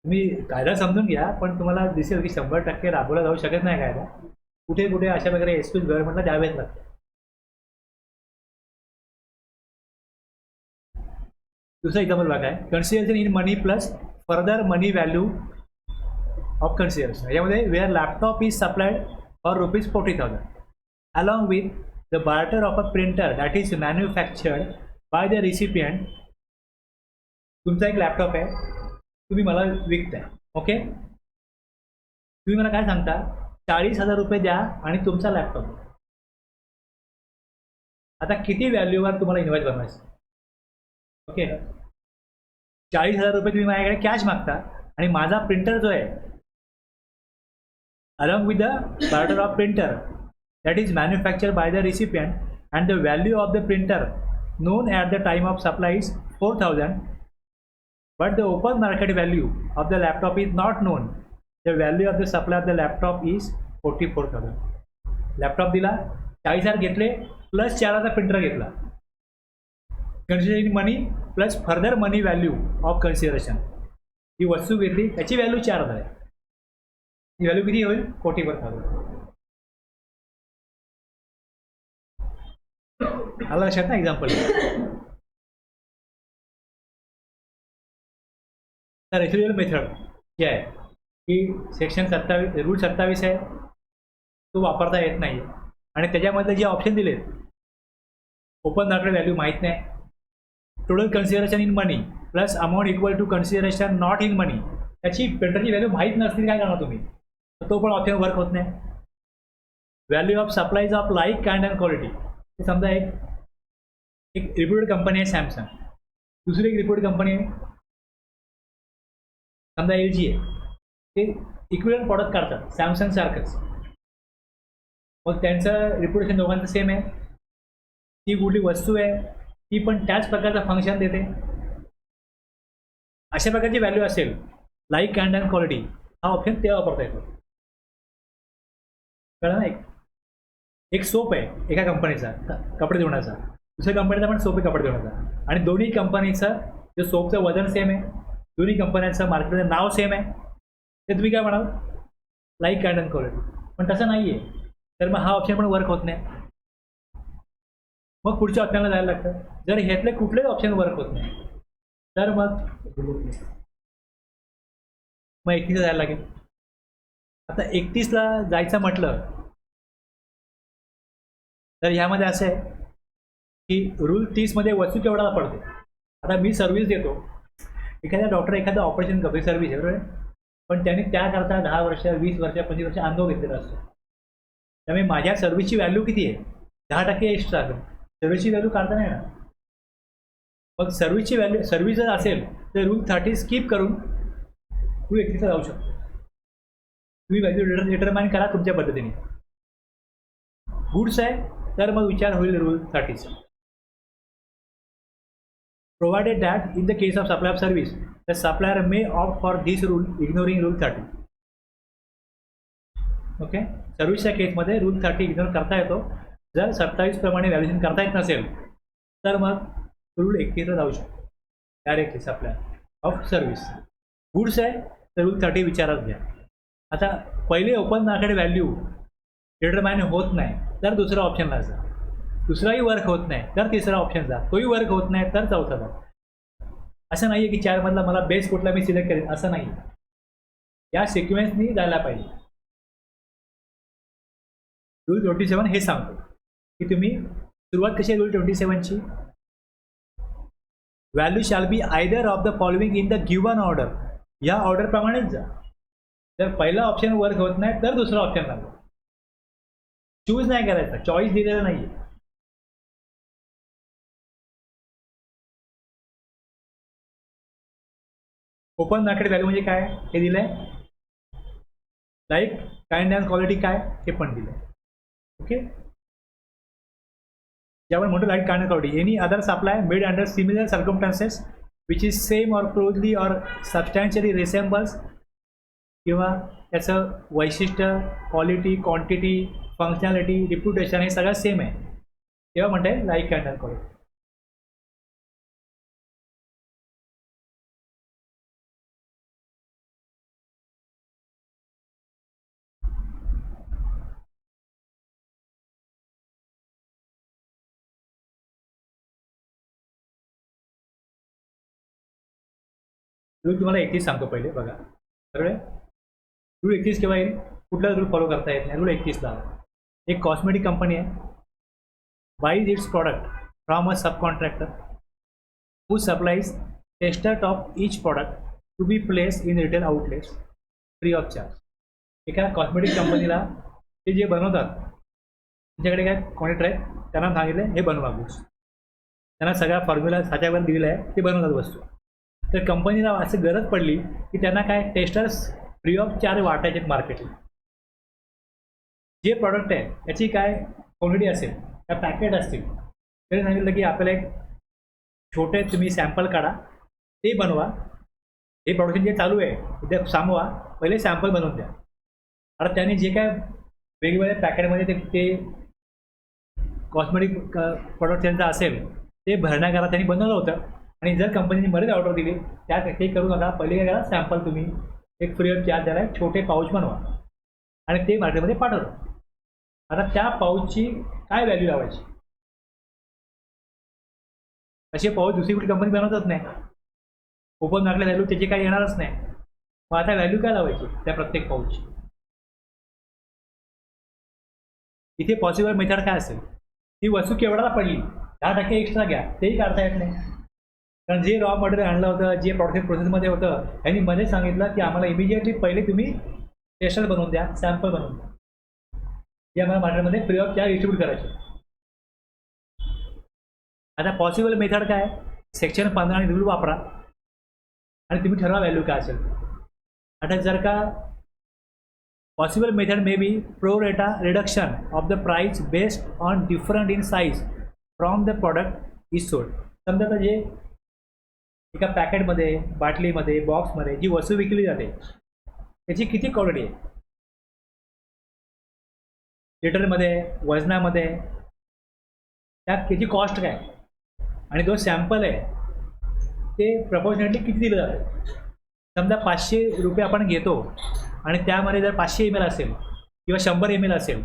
तुम्ही कायदा समजून घ्या, पण तुम्हाला दिसेल की 100% राबवला जाऊ शकत नाही कायदा. कुठे कुठे अशा प्रकारे एक्सक्यूज गव्हर्नमेंटला द्यावेच लागतात. दुसरा एक्झाम्पल बघा आहे, consideration in money plus further money value of consideration. यामध्ये where laptop is supplied for ₹40,000 along with the barter of a printer that is manufactured by the recipient. तुमचा एक लॅपटॉप आहे, तुम्ही मला विकताय, ओके. तुम्ही मला काय सांगता, 40,000 रुपये द्या आणि तुमचा लॅपटॉप. आता किती व्हॅल्यूवर तुम्हाला इन्व्हेस्ट बनवायचं, ओके. 40,000 रुपये तुम्ही माझ्याकडे कॅश मागता आणि माझा प्रिंटर जो आहे along with the barter of printer that is manufactured by the recipient and the value of the printer known at the time of supply is 4,000, but the open market value of the laptop is not known. The value of the supply of the laptop is 44,000. Laptop दिला, 40,000 घेतले प्लस 4,000 प्रिंटर घेतला. Considering money plus further money value of consideration. ही वस्तू घेतली त्याची व्हॅल्यू 4,000 आहे. ही व्हॅल्यू किती होईल? कोटीपर्यंत होईल. आलं लक्षात ना एक्झाम्पल. रेसिड्युअल मेथड जी आहे की सेक्शन 27 रूल 27 आहे, तो वापरता येत नाही. आणि त्याच्यामध्ये जे ऑप्शन दिलेत, ओपन मार्केट व्हॅल्यू माहीत नाही, total consideration in money plus amount equal to consideration not in money, त्याची पेटरची व्हॅल्यू माहीत नसतील काय करणार तुम्ही, तर तो पण ऑप्शन वर्क होत नाही. Value of supplies of like kind and quality, समजा एक रिप्युटेड कंपनी आहे सॅमसंग, दुसरी एक रिप्युटेड कंपनी आहे समजा LG आहे, ते इक्विलंट प्रॉडक्ट काढतात सॅमसंग सारखंच. मग त्यांचं रिप्युटेशन दोघांचं सेम आहे, ती कुठली वस्तू आहे ती पण त्याच प्रकारचं फंक्शन देते. अशा प्रकारची व्हॅल्यू असेल लाईक काइंड अँड क्वालिटी, हा ऑप्शन तेव्हा वापरता येतो. कळलं ना? एक सोप आहे एका कंपनीचा कपडे धुण्याचा, दुसऱ्या कंपनीचा पण सोप आहे कपडे धुण्याचा, आणि दोन्ही कंपनीचं जे सोपचं वजन सेम आहे, दोन्ही कंपन्यांचं मार्केटमध्ये नाव सेम आहे, ते तुम्ही काय म्हणाल? Like kind and quality. पण तसं नाही आहे, तर मग हा ऑप्शन पण वर्क होत नाही. मग पुढच्या ऑप्शनला जायला लागतं. जर ह्यातले कुठलेच ऑप्शन वर्क होत नाही तर मग 31ला जायला लागेल. आता 31ला जायचं म्हटलं तर ह्यामध्ये असं आहे की रूल 30मध्ये वस्तू केवढ्याला पडते. आता मी सर्व्हिस देतो, एखाद्या डॉक्टर एखादं ऑपरेशन करतो, सर्व्हिस आहे बरोबर, पण त्यांनी त्याकरता 10 वर्ष 20 वर्ष 25 वर्ष अनुभव घेतलेला असतो. त्यामुळे माझ्या सर्व्हिसची व्हॅल्यू किती आहे? 10% एक्स्ट्रा असेल. सर्व्हिसची व्हॅल्यू काढता नाही ना. मग सर्व्हिसची व्हॅल्यू, सर्व्हिस जर असेल तर रूल 30 स्किप करून रूल 31ला जाऊ शकतो. तुम्ही व्हॅल्यू डिटरमाइन करा तुमच्या पद्धतीने. गुड्स आहे तर मग विचार होईल रूल 30चा. Provided that in the case of supply of service the supplier may opt for this rule ignoring rule 30. Okay, सर्व्हिसच्या केसमध्ये रूल 30 इग्नोर करता येतो. जर 27 प्रमाणे व्हॅल्युएशन करता येत नसेल तर मग रूल 31ला जाऊ शकतो directly supply of service. Goods आहे तर रूल 30 विचारात घ्या. आता पहिले ओपन मार्केट व्हॅल्यू डिटरमाइन होत नाही तर दुसऱ्या ऑप्शनला जा, दुसराही वर्क होत नाही तर तिसरा ऑप्शन जा, तोही वर्क होत नाही तर चौथा जा. असं नाही आहे की 4 मधला मला बेस्ट कुठला मी सिलेक्ट करेन, असं नाही. या सिक्वेन्सनी जायला पाहिजे. रूल 27 हे सांगतो की तुम्ही सुरुवात कशी आहे रूल 27ची. Value shall be either of the following in the given order, या ऑर्डरप्रमाणेच जा. जर पहिला ऑप्शन वर्क होत नाही तर दुसरा ऑप्शन लागतो. चूज नाही करायचा, चॉईस दिलेला नाही आहे. ओपन मार्केट व्हॅल्यू म्हणजे काय हे दिलंय, लाईक काइंड अँड क्वालिटी काय हे पण दिलंय. ओके, ज्यावर म्हणतो like kind and quality any other supply made under similar circumstances which is same or closely or substantially resembles, किंवा त्याचं वैशिष्ट्य, क्वालिटी, क्वांटिटी, फंक्शनॅलिटी, रिप्युटेशन हे सगळं सेम आहे, तेव्हा म्हणता येईल like kind and quality. Rule तुम्हाला 31 सांगतो पहिले बघा, बरोबर आहे. रूल 31 केव्हा येईल? कुठला रूल फॉलो करता येत नाही, रूल 31ला. एक कॉस्मेटिक कंपनी आहे, buys its product from a sub contractor who supplies tester of each product to be place in retail outlets free of charge. एका कॉस्मेटिक कंपनीला ते जे बनवतात त्यांच्याकडे काय कॉन्ट्रॅक्टर आहे, त्यांना सांगितलं हे बनवा गुड्स, त्यांना सगळा फॉर्म्युला साच्यावर दिलेला आहे, ते बनवतात वस्तू. तर कंपनीला असं गरज पडली की त्यांना काय टेस्टर्स फ्री ऑफ चार्ज वाटायचे मार्केटला. जे प्रॉडक्ट आहे त्याची काय क्वांटिटी असेल, त्या पॅकेट असतील, तरी सांगितलं की आपल्याला एक छोटे तुम्ही सॅम्पल काढा, ते बनवा, हे प्रोडक्शन जे चालू आहे ते सांगवा, पहिले सॅम्पल बनवून द्या. आता त्यांनी जे काय वेगवेगळ्या पॅकेटमध्ये ते कॉस्मेटिक प्रॉडक्ट त्यांचं असेल ते भरण्याकरता त्यांनी बनवलं होतं. आणि जर कंपनीने बरेच ऑर्डर दिली त्यात ते करू नका. पहिले काय करा, सॅम्पल तुम्ही एक फ्री ऑफ चार्ज त्याला एक छोटे पाऊच बनवा आणि ते मार्केटमध्ये पाठवलं. आता त्या पाऊचची काय व्हॅल्यू लावायची? असे पाऊच दुसरी कुठली कंपनी बनवतच नाही. ओपन मार्केट व्हॅल्यू त्याची काही येणारच नाही. मग आता व्हॅल्यू काय लावायची त्या प्रत्येक पाऊचची? इथे पॉसिबल मेथड काय असेल? ती वस्तू केवढ्याला पडली 10% एक्स्ट्रा घ्या, तेही काढता येत नाही. कारण जे रॉ मटेरियल आणलं होतं, जे प्रोसेसमध्ये होतं, त्यांनी मध्ये सांगितलं की आम्हाला इमिजिएटली पहिले तुम्ही टेस्टर बनवून द्या, सॅम्पल बनवून द्या, जे आम्हाला मार्केटमध्ये फ्री ऑफ चार्ज डिस्ट्रीब्यूट करायचे. आता पॉसिबल मेथड काय? सेक्शन 15 आणि रूल वापरा आणि तुम्ही ठरवा व्हॅल्यू काय असेल. आता जर का possible method may be pro रेटा reduction of the price based on different in size from the product is sold. समजा तर जे एका पॅकेटमध्ये, बाटलीमध्ये, बॉक्समध्ये जी वस्तू विकली जाते त्याची किती क्वालिटी आहे, लिटरमध्ये, वजनामध्ये, त्यात किती कॉस्ट काय, आणि जो सॅम्पल आहे ते प्रपोर्शनेटली किती दिलं जातं. समजा 500 रुपये आपण घेतो आणि त्यामध्ये जर 500 ml असेल किंवा 100 ml असेल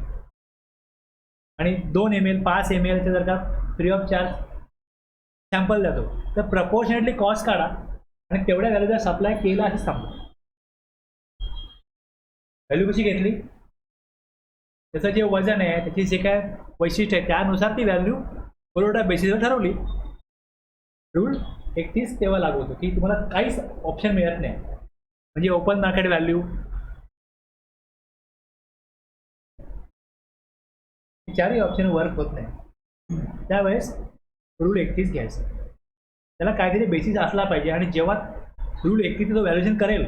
आणि 2 ml 5 ml चे जर का फ्री ऑफ चार्ज सॅम्पल जातो तर प्रपोर्शनेटली कॉस्ट काढा आणि तेवढ्या व्हॅल्यूचा सप्लाय केला असं सांगतो. व्हॅल्यू कशी घेतली? त्याचं जे वजन आहे, त्याची जे काय वैशिष्ट्य आहे त्यानुसार ती व्हॅल्यू पुरवठा बेसिसवर ठरवली. रूल 31 तेव्हा लागू होतो की तुम्हाला काहीच ऑप्शन मिळत नाही. म्हणजे ओपन मार्केट व्हॅल्यू, चारही ऑप्शन वर्क होत नाही. त्यावेळेस रूल 31 घ्यायचं. त्याला काहीतरी बेसिस असला पाहिजे आणि जेव्हा रूल 31 जो व्हॅल्युएशन करेल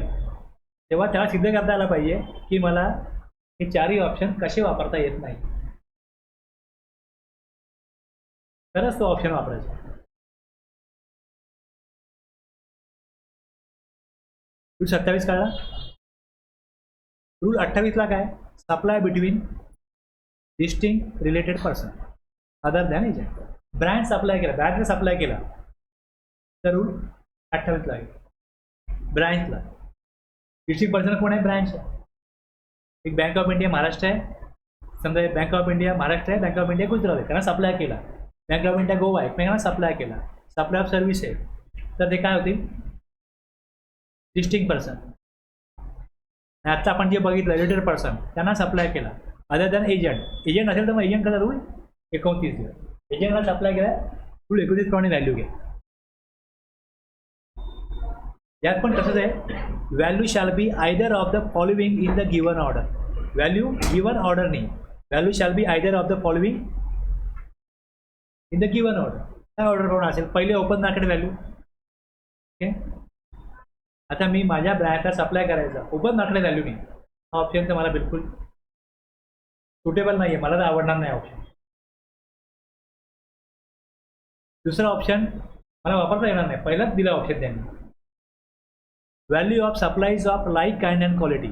तेव्हा त्याला सिद्ध करता आलं पाहिजे की मला हे चारही ऑप्शन कसे वापरता येत नाही, तरच तो ऑप्शन वापरायचा. रूल 27 कळला. रूल 28ला काय? Supply between distinct related person other than agent. Brand supply केला, ब्रँडने सप्लाय केला तर रूल 28ला आहे. ब्रँचला डिस्टिंक्ट पर्सन कोण आहे? ब्रँच. एक बँक ऑफ इंडिया महाराष्ट्र आहे, समजा बँक ऑफ इंडिया महाराष्ट्र आहे, बँक ऑफ इंडिया गुजरात आहे, त्यांना सप्लाय केला. बँक ऑफ इंडिया गोवा आहे, एकमेकांना सप्लाय केला. सप्लाय ऑफ सर्व्हिस आहे, तर ते काय होतील? Distinct person. आता आपण जे बघितलं रिलेटेड पर्सन त्यांना सप्लाय केला अदर दॅन एजंट. एजंट असेल तर मग एजंट कसा रूल 29 दिवस. एजंटला सप्लाय केला रूल 29 प्रमाणे व्हॅल्यू घ्या. यात पण तसंच आहे. Value shall be either of the following in the given order. Value given order नाही, value shall be either of the following in the given order. काय ऑर्डर प्रमाणे असेल? पहिले ओपन मार्केट व्हॅल्यू. ओके, आता मी माझ्या ब्रँडला सप्लाय करायचा, ओपन मार्केट व्हॅल्यू नाही. हा ऑप्शन तर मला बिलकुल सुटेबल नाही आहे, मला तर आवडणार नाही ऑप्शन. दुसरा ऑप्शन मला वापरता येणार नाही, पहिलाच दिला ऑप्शन त्यांनी. Value of supplies of like kind and quality,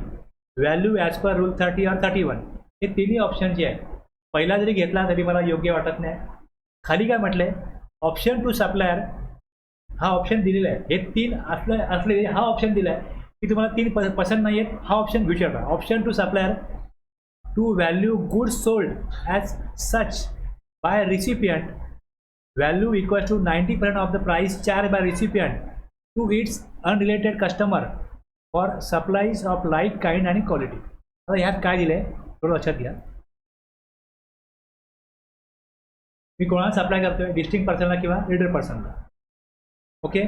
value as per rule 30 और 31. हे तिन्ही ऑप्शन जे आहेत पहिला जरी घेतला तरी मला योग्य वाटत नाही. खाली काय म्हटलंय? ऑप्शन टू सप्लायर हा ऑप्शन दिलेला आहे. हे 3 असले हा ऑप्शन दिला आहे की तुम्हाला 3 पसंत नाही आहेत, हा ऑप्शन घेऊ शकता. Option to supplier to value goods sold as such by recipient, value equal to 90% of the price charge by recipient to its unrelated customer for supplies of like kind आणि क्वालिटी. आता ह्यात काय दिलं आहे थोडं लक्षात घ्या. मी कोणाला सप्लाय करतोय? डिस्टिंक्ट पर्सनला किंवा रिलेटेड पर्सनला. ओके,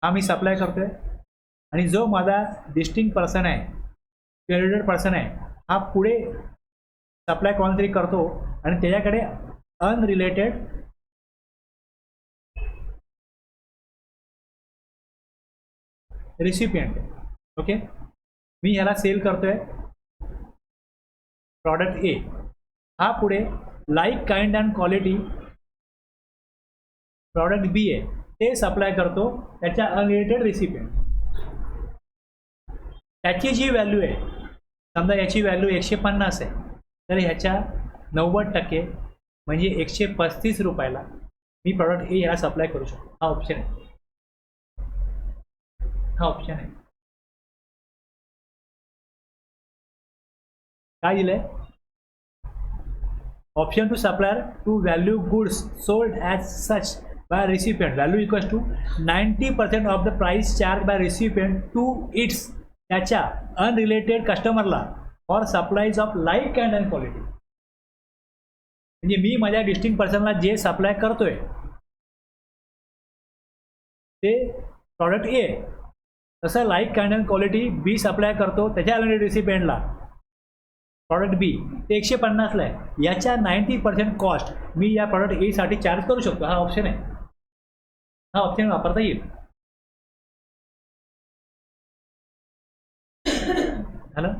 हा मी सप्लाय करतोय आणि जो माझा डिस्टिंक्ट पर्सन आहे किंवा रिलेटेड पर्सन आहे हा पुढे सप्लाय कोणाला तरी करतो आणि त्याच्याकडे अनरिलेटेड रिसिपियंट आहे. ओके, मी ह्याला सेल करतोय प्रॉडक्ट ए, हा पुढे like kind and quality product B आहे ते सप्लाय करतो त्याच्या अनरिलेटेड रिसिपियंट. त्याची जी व्हॅल्यू आहे, समजा याची व्हॅल्यू 150 आहे तर ह्याच्या 90% म्हणजे 135 रुपयाला मी प्रॉडक्ट ए ह्याला सप्लाय करू शकतो. हा ऑप्शन आहे, हा ऑप्शन आहे. काय दिलंय? Option to supplier to value goods sold as such by recipient value equals to 90% of the price charge by recipient to its त्याच्या अनरिलेटेड कस्टमरला for supplies of like kind and quality. म्हणजे मी माझ्या डिस्टिंक्ट पर्सनला जे सप्लाय करतोय ते प्रॉडक्ट ए, तसं like kind and quality B supply करतो त्याच्या अनरिलेटेड रिसिपियंटला प्रॉडक्ट बी, ते 150ला आहे. याच्या 90% कॉस्ट मी या प्रॉडक्ट ए साठी चार्ज करू शकतो. हा ऑप्शन आहे, हा ऑप्शन वापरता येईल. झालं,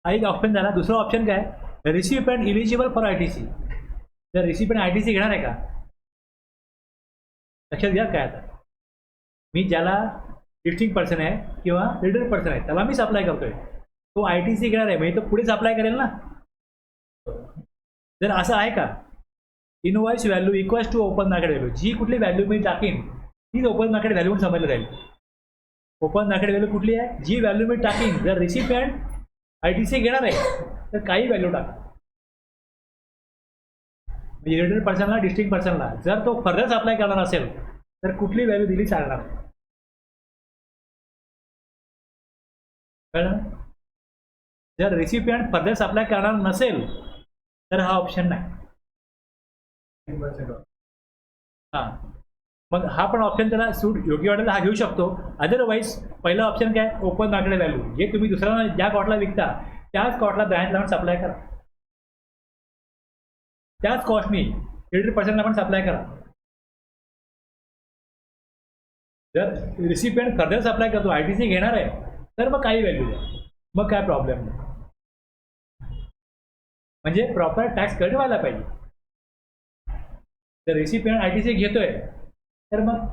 हा एक ऑप्शन झाला. दुसरा ऑप्शन काय? Recipient eligible for ITC. जर रिसिपियंट ITC घेणार आहे का, लक्षात घ्या काय. आता मी ज्याला डिस्टिंक्ट पर्सन आहे किंवा रिटेल पर्सन आहे त्याला मी सप्लाय करतोय, तो ITC घेणार आहे म्हणजे तो पुढे सप्लाय करेल ना. जर असं आहे का, invoice value equals to open market value, जी कुठली व्हॅल्यू मी टाकीन ती ओपन मार्केट व्हॅल्यू म्हणून समजलं जाईल. ओपन मार्केट व्हॅल्यू कुठली आहे? जी व्हॅल्यू मी टाकीन. जर रिसिपियंट ITC घेणार आहे तर काही व्हॅल्यू टाका. म्हणजे रिटेल पर्सनला डिस्टिंक्ट पर्सनला जर तो फर्दर सप्लाय करणार असेल तर कुठली व्हॅल्यू दिली चालणार. कळलं? जर रिसिपियंट फर्दर सप्लाय करणार नसेल तर हा ऑप्शन नाही. हां, मग हा पण ऑप्शन त्याला सूट योग्य वाटेल हा घेऊ शकतो. अदरवाईज पहिला ऑप्शन काय? ओपन मार्केट व्हॅल्यू, जे तुम्ही दुसऱ्यांना ज्या कॉटला विकता त्याच कॉटला ब्रँड लावून सप्लाय करा, त्याच कॉस्टनी 80% पण सप्लाय करा. जर रिसिपियंट फर्दर सप्लाय करतो ITC घेणार आहे तर मग काही व्हॅल्यू द्या, मग काय प्रॉब्लेम नाही. म्हणजे प्रॉपर टॅक्स कट व्हायला पाहिजे. जर रेसिपियंट ITC घेतोय तर मग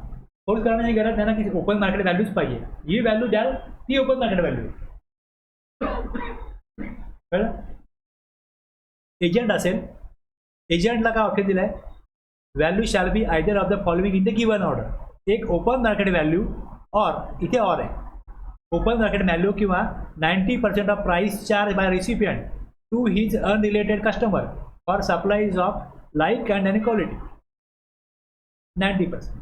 फोर्स करण्याची गरज नाही ना की ओपन मार्केट व्हॅल्यूच पाहिजे. ही व्हॅल्यू द्याल ती ओपन मार्केट व्हॅल्यू. कळलं? एजंट असेल, एजंटला काय ऑप्शन दिलाय? Value shall be either of the following in the given order. एक ओपन मार्केट व्हॅल्यू और इथे और आहे ओपन मार्केट व्हॅल्यू किंवा 90% of price charge by recipient to his unrelated customer for supplies of like kind and quality. 90%.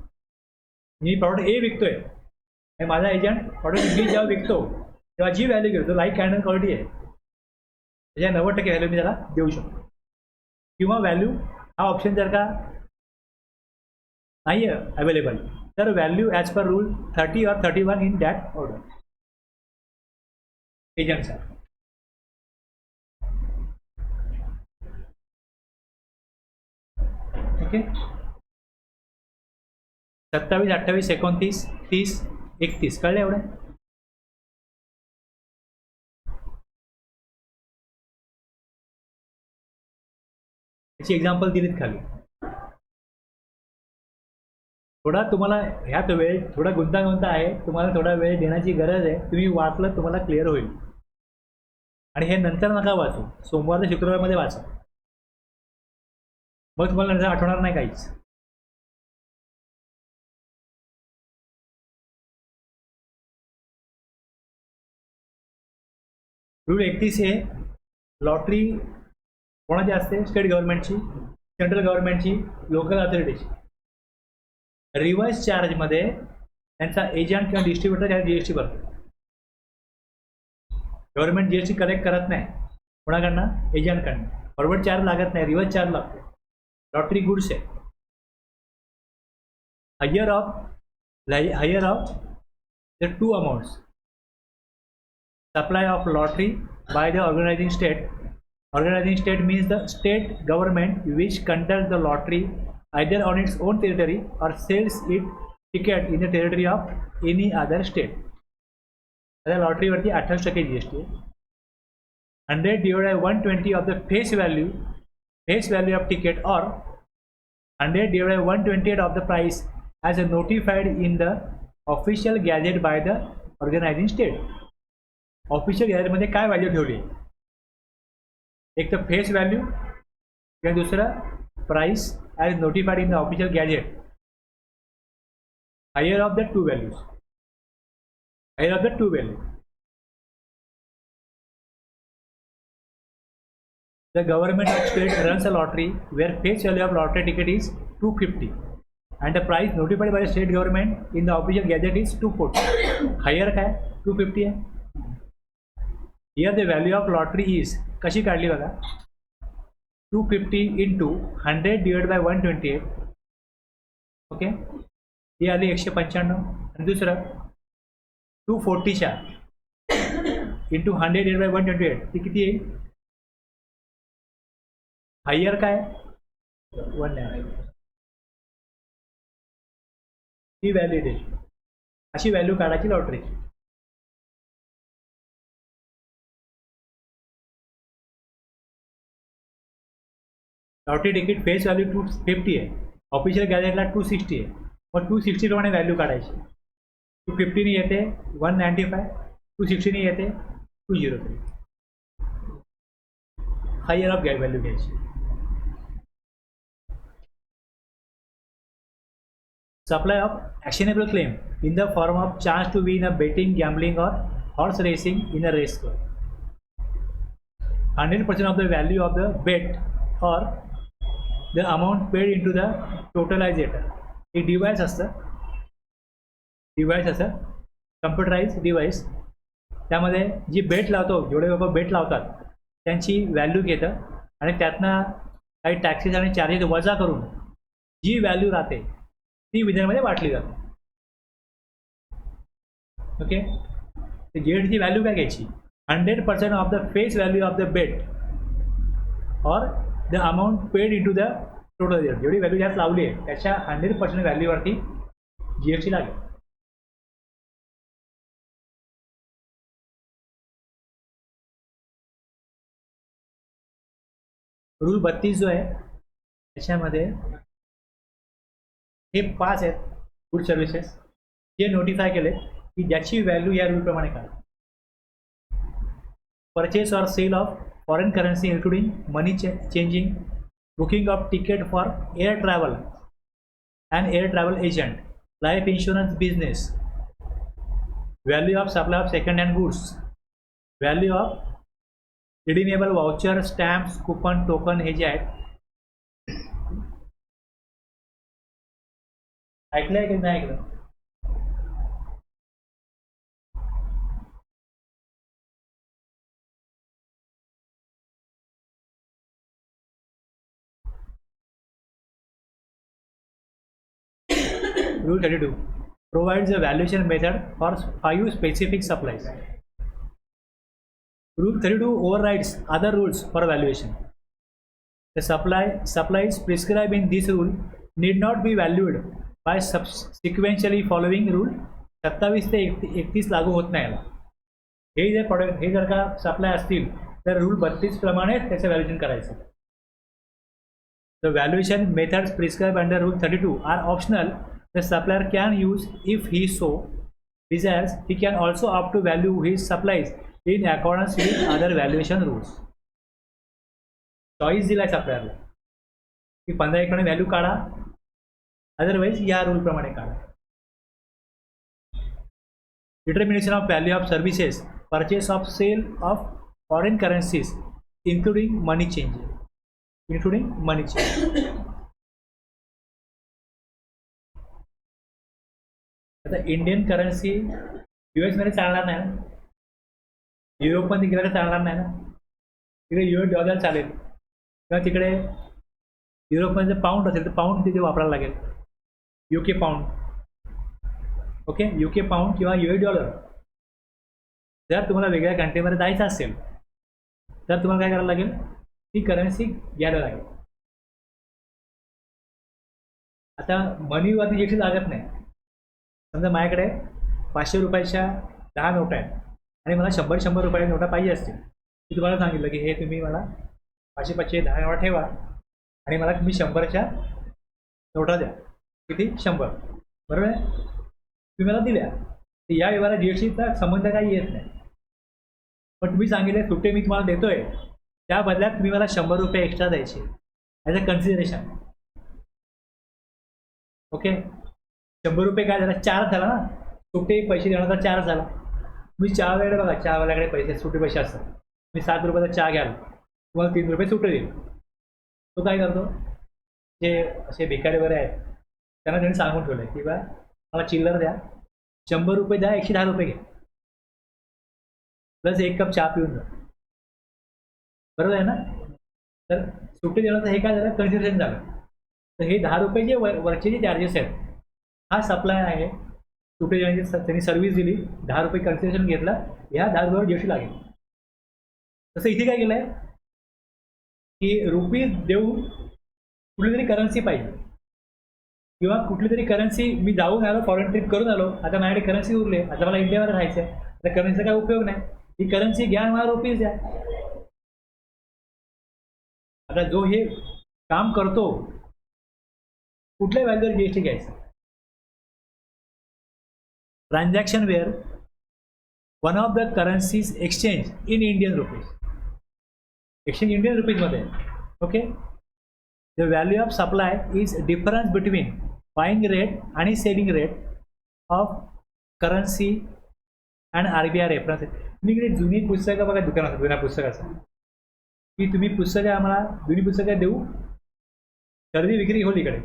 मी प्रॉडक्ट ए विकतोय आणि माझा एजंट प्रॉडक्ट बी जेव्हा विकतो तेव्हा जी व्हॅल्यू घेतो लाईक काइंड अँड क्वालिटी आहे त्याच्या 90% व्हॅल्यू मी त्याला देऊ शकतो. किंवा व्हॅल्यू हा ऑप्शन जर का नाही आहे अवेलेबल तर व्हॅल्यू ॲज पर रूल 30 और 31 in that order. Agent sir okay. 27, 28, 29, 30, 31 कळलं एवढं. याची एक्झाम्पल दिलीत खाली. थोडा तुम्हाला ह्यात वेळ थोडा गुंतागुंत आहे, तुम्हाला थोडा वेळ देण्याची गरज आहे. तुम्ही वाचलं तुम्हाला क्लिअर होईल. आणि हे नंतर नका वाचू, सोमवार ते शुक्रवारमध्ये वाचा, मग तुम्हाला नंतर आठवणार नाही काहीच. रूल 31 हे लॉटरी कोणाची असते? स्टेट गव्हर्नमेंटची, सेंट्रल गव्हर्नमेंटची, लोकल अथॉरिटीची. रिव्हर्स चार्जमध्ये त्यांचा एजंट किंवा डिस्ट्रीब्युटर त्याला GST भरतो. गव्हर्नमेंट GST कलेक्ट करत नाही कोणाकडनं? एजंटकडनं. फॉरवर्ड चार्ज लागत नाही, रिव्हर्स चार्ज लागतो. लॉटरी गुड्स आहे. Higher of the two amounts. Supply of lottery by the organising state. Organizing state means the state government which conducts the lottery either on its own territory or sells it ticket in the territory of any other state. आता लॉटरीवरती 28% GST आहे. 100 divided by 120 of the face value of ticket or 100 divided by 128 of the price as notified in the official gazette by the organizing state. Official गॅजेटमध्ये काय व्हॅल्यू ठेवली? एक तर फेस व्हॅल्यू किंवा दुसरं price as notified in the official gazette. Higher of the two values. Higher of the two value. The government of state runs a lottery where face value of lottery ticket is 250 and the price notified by the state government in the official gazette is 240. Higher काय 250 आहे. Here the value of lottery is कशी काढली बघा. 250 into 100 divided by 128. ओके, ही आली 195. आणि दुसरं 240च्या इंटू 100 divided by 128 ती किती येईल. हायर काय 190. ही व्हॅलिडेशन. अशी व्हॅल्यू काढायची लॉटरीची. लॉटरी तिकीट फेस व्हॅल्यू 250 आहे, ऑफिशियल गॅजेटला 260 आहे. मग 260 प्रमाणे व्हॅल्यू काढायची. 250 येते 195, 260 येते 203. हायर ऑफ व्हॅल्यू घ्यायची. Supply of actionable claim in the form of chance to win a betting, gambling or horse racing in a race course. 100% of the value of the bet or the amount paid into the totalizer. हे डिव्हाइस असतं, कम्प्युटराइज डिव्हाइस. त्यामध्ये जी बेट लावतो, जेवढे लोक बेट लावतात त्यांची व्हॅल्यू घेतं आणि त्यातनं काही टॅक्सेस आणि चार्जेस वजा करून जी व्हॅल्यू राहते ती विनरमध्ये वाटली जाते. ओके, गेटची व्हॅल्यू काय घ्यायची. 100% of the face value of the bet और the amount paid into the total. जेवढी व्हॅल्यू त्यात लावली आहे त्याच्या 100% व्हॅल्यूवरती GST लागेल. रूल 32 जो आहे त्याच्यामध्ये हे 5 आहेत गुड सर्व्हिसेस जे नोटिफाय केले की ज्याची व्हॅल्यू या रूलप्रमाणे करा. Purchase or sale of foreign currency including money changing, booking of ticket for air travel and air travel agent, life insurance business, value of supply of second hand goods, value of redeemable voucher, stamps, coupon, token हे जे आहेत. ऐकलंय की नाही ऐकलं. Rule 32 provides a valuation method for 5 specific supplies. Rule 32 overrides other rules for valuation. The supplies prescribed in this rule need not be valued by sequentially following rule. 27 ते 31 लागू होत नाही याला. हे जे प्रॉडक्ट हे जर का सप्लाय असतील तर रूल 32 प्रमाणे त्याचं व्हॅल्युएशन करायचं. The valuation methods prescribed under Rule 32 are optional. The supplier can use if he so desires. He can also opt to value his supplies in accordance with other valuation rules. Choice दिलाय सप्लायरला की 15 प्रमाणे व्हॅल्यू काढा, अदरवाईज या रूल प्रमाणे काढा. Determination of value of services, purchase of sale of foreign currencies including money change. आता इंडियन करन्सी US मध्ये चालणार नाही ना, युरोपमध्ये गेलं तर चालणार नाही ना. तिकडे US डॉलर चालेल किंवा तिकडे युरोपमध्ये पाऊंड असेल तर पाऊंड तिथे वापरायला लागेल. UK pound. Okay, UK pound किंवा US डॉलर. जर तुम्हाला वेगळ्या कंट्रीमध्ये जायचं असेल तर तुम्हाला काय करायला लागेल, ती करन्सी घ्यायला लागेल. आता मनीवरती देखील लागत नाही. समजा माझ्याकडे 500 रुपयाच्या 10 नोटा आहेत आणि मला 100 रुपयाच्या नोटा पाहिजे असतील. मी तुम्हाला सांगितलं की हे तुम्ही मला 500 10 नोटा ठेवा आणि मला तुम्ही 100च्या नोटा द्या. किती 100, बरोबर आहे. तुम्ही मला दिल्या तर या व्यवहारात GSTचा संबंध काही येत नाही. पण तुम्ही सांगितले सुट्टे मी तुम्हाला देतोय, त्या बदल्यात तुम्ही मला 100 रुपये एक्स्ट्रा द्यायचे. As a consideration. ओके, 100 रुपये काय झाला, 4 झाला ना, सुट्टे पैसे देण्याचा 4 झाला. मी चहावाल्याकडे बघा, चहावाल्याकडे पैसे सुट्टे पैसे असतात. मी 7 रुपयाचा चहा घ्याल, तुम्हाला 3 रुपये सुट्टे देईल. तो काय करतो, जे असे भिकारी वगैरे आहेत त्यांना त्यांनी सांगून ठेवलं की बा मला चिल्लर द्या, 100 रुपये द्या, 110 रुपये घ्या, प्लस 1 कप चहा पिऊन जा. बरोबर आहे ना. तर सुट्टी देण्याचं हे काय झालं, कन्सिडरेशन झालं. तर हे 10 रुपये जे वरचे जे चार्जेस आहेत, हा सप्लाय आहे. सुट्टी देण्याची त्यांनी सर्व्हिस दिली, 10 रुपये कन्सिडरेशन घेतलं, ह्या 10 रुपयावर जीएसटी लागेल. तसं इथे काय केलं आहे की रुपीज देऊन कुठली तरी करन्सी पाहिजे, किंवा कुठली तरी करन्सी मी जाऊन आलो, फॉरेन ट्रिप करून आलो, आता माझ्याकडे करन्सी उरली, आता मला इंडियावर राहायचं आहे, तर करन्सीचा काय उपयोग नाही, ही करन्सी घ्या, मला रुपीज द्या. आता जो हे काम करतो कुठल्या व्हॅल्यूवर जीएसटी घ्यायचं. Transaction where one of the currencies exchange in Indian rupees, exchange Indian रुपीजमध्ये. Okay, the value of supply is difference between buying rate आणि selling rate of currency and RBI reference. मी इकडे जुनी पुस्तकं बघा दुकानात, जुन्या पुस्तकाचं की तुम्ही पुस्तकं आम्हाला जुनी पुस्तकं देऊ, खरेदी विक्री होईल इकडे.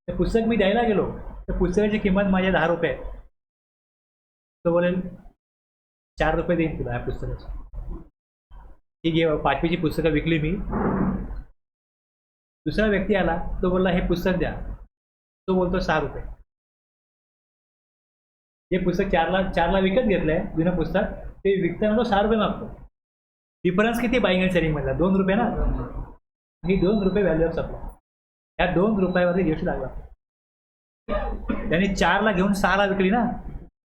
ते पुस्तक मी द्यायला गेलो तर पुस्तकाची किंमत माझ्या 10 रुपये आहे. तो बोलेल 4 रुपये देईन तुला या पुस्तकाची. ठीक आहे, 5वीची पुस्तकं विकली मी. दुसरा व्यक्ती आला, तो बोलला हे पुस्तक द्या, तो बोलतो 6 रुपये. हे पुस्तक 4ला विकत घेतलंय जुनं पुस्तक, ते विकताना तो 6 रुपये मागतो. डिफरन्स किती बाईंग अँड सेलिंगमधला, 2 रुपये ना. ही 2 रुपये व्हॅल्यू ऑफ सप्लाय, या 2 रुपयावरती जीएसटी लागला. त्यांनी 4ला घेऊन 6ला विकली ना,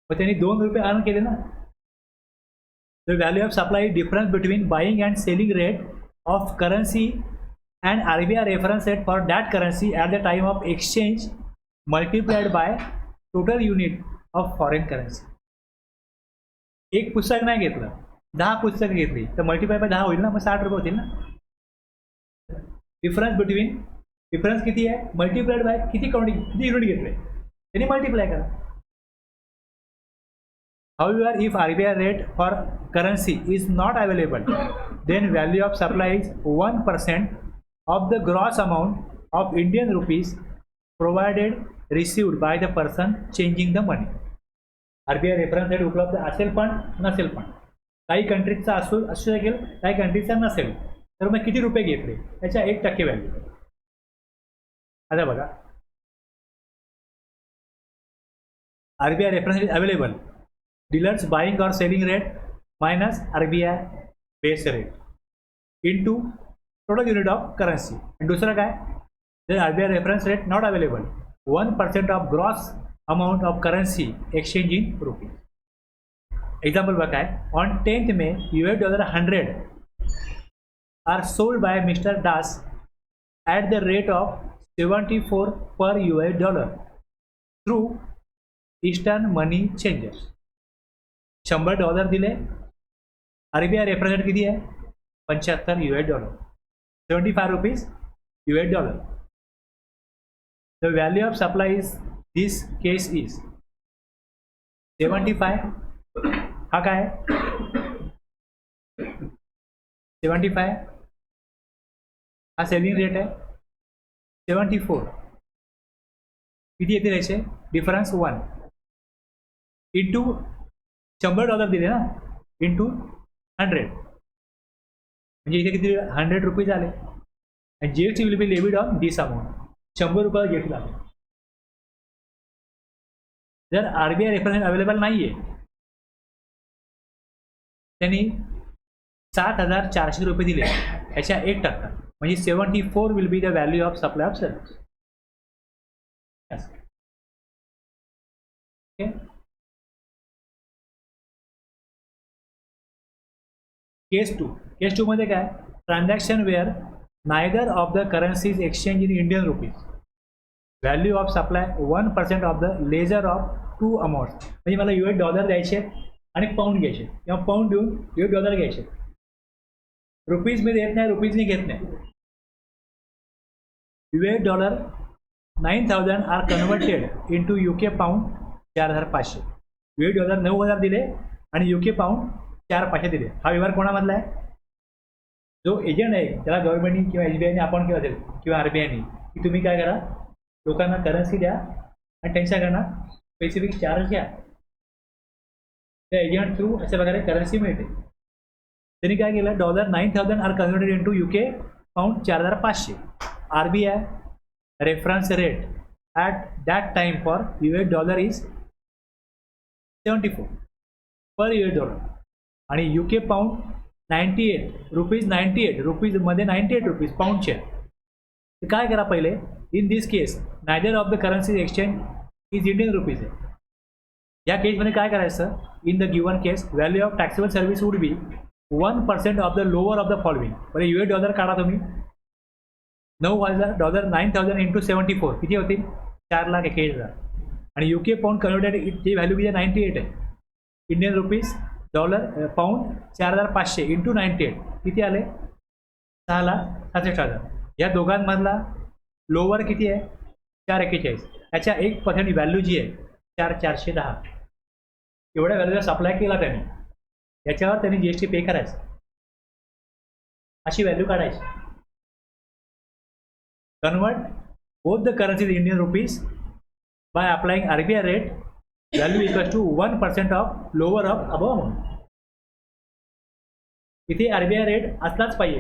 मग त्यांनी 2 रुपये अर्न केले ना. The value of supply is difference between buying and selling rate of currency and RBI reference rate for that currency at the time of exchange multiplied by total unit of foreign currency. एक पुस्तक नाही घेतलं, 10 पुस्तकं घेतली तर मल्टिप्लाय बाय 10 होईल ना, मग 60 रुपये होतील ना. डिफरन्स किती आहे, मल्टिप्लाइड बाय किती युनिट घेतले त्यांनी मल्टिप्लाय करा. However, if RBI rate for currency is not available, then value of supply is 1% of the gross amount of Indian rupees provided received by the person changing the money. RBI reference rate उपलब्ध असेल पण नसेल पण, काही कंट्रीजचा असू शकेल, काही कंट्रीजचा नसेल, तर मग किती रुपये घेतले त्याच्या 1% व्हॅल्यू. आता बघा, RBI reference rate available, dealers buying और selling rate minus RBI base rate into total unit of currency. आणि दुसरं काय, जर RBI reference rate not available, 1% of gross amount of currency exchange in rupees. Example बघा काय, on 10th May $100 are sold by mister Das at the rate of 74 per $1 through Eastern Money Changers. $100 दिले, RBI रेफरन्स रेट किती आहे, 75 $, 75 rupees $. The value of supply is this case is 75. हा काय 75, हा सेलिंग रेट आहे. 74 किती येते याचे, डिफरन्स 1 इंटू $100 दिले ना, इंटू 100, म्हणजे इथे किती 100 रुपीज आले. आणि GST will be levied on this amount, 100 रुपये जीएसटी लागले. जर RBI रेफरन्स अवेलेबल नाही आहे, त्यांनी 7,400 रुपये दिले, याच्या 1%, म्हणजे 74 will be the value of supply of service. Okay, case 2 मध्ये काय, transaction where neither of the currencies exchange in Indian rupees, value of supply 1% of the lesser of 2 amounts. म्हणजे मला $US द्यायचे आणि पाऊंड घ्यायचे, किंवा पाऊंड देऊन $US घ्यायचे. रुपीज मी देत नाही, रुपीजनी घेत नाही. US dollar 9,000 are converted into UK pound 4,500. US dollar 9,000 दिले आणि UK पाऊंड 4,500 दिले. हा व्यवहार कोणामधला आहे? जो एजंट आहे त्याला गव्हर्नमेंटनी किंवा SBIने आपण केलं असेल किंवा RBIने की तुम्ही काय करा, लोकांना करन्सी द्या आणि त्यांच्याकडनं स्पेसिफिक चार्ज घ्या. त्या एजंट थ्रू अशा प्रकारे करन्सी मिळते. त्यांनी काय केलं, dollar 9,000 are converted into UK pound 4,500. RBI reference rate at that time for US dollar is 74 per US dollar आणि UK पाऊंड 98 रुपीज. 98 रुपीजमध्ये 98 रुपीज पाऊंडचे. तर काय करा पहिले, in this case neither of the currency exchange is Indian rupees आहे. या केसमध्ये काय करायचं, in the given case value of taxable service would be 1% of the lower of the following. बरं US डॉलर काढा तुम्ही. 9,000 डॉलर 9,000 इंटू 74 किती होतील? 4,61,000. आणि UK पाऊंड कन्वर्टेड ची व्हॅल्यू किती 98 आहे. Indian rupees dollar pound 4,500 into 98 किती आले? 6,67,000. या दोघांमधला लोअर किती आहे? 4,41. त्याच्या 1% व्हॅल्यू जी आहे 4,410. एवढ्या व्हॅल्यूला सप्लाय केला त्यांनी, याच्यावर त्यांनी GST पे करायचं. अशी व्हॅल्यू काढायची. Convert both the currencies Indian rupees by applying RBI rate value equals to 1% of lower of above amount. इथे RBI रेट असलाच पाहिजे.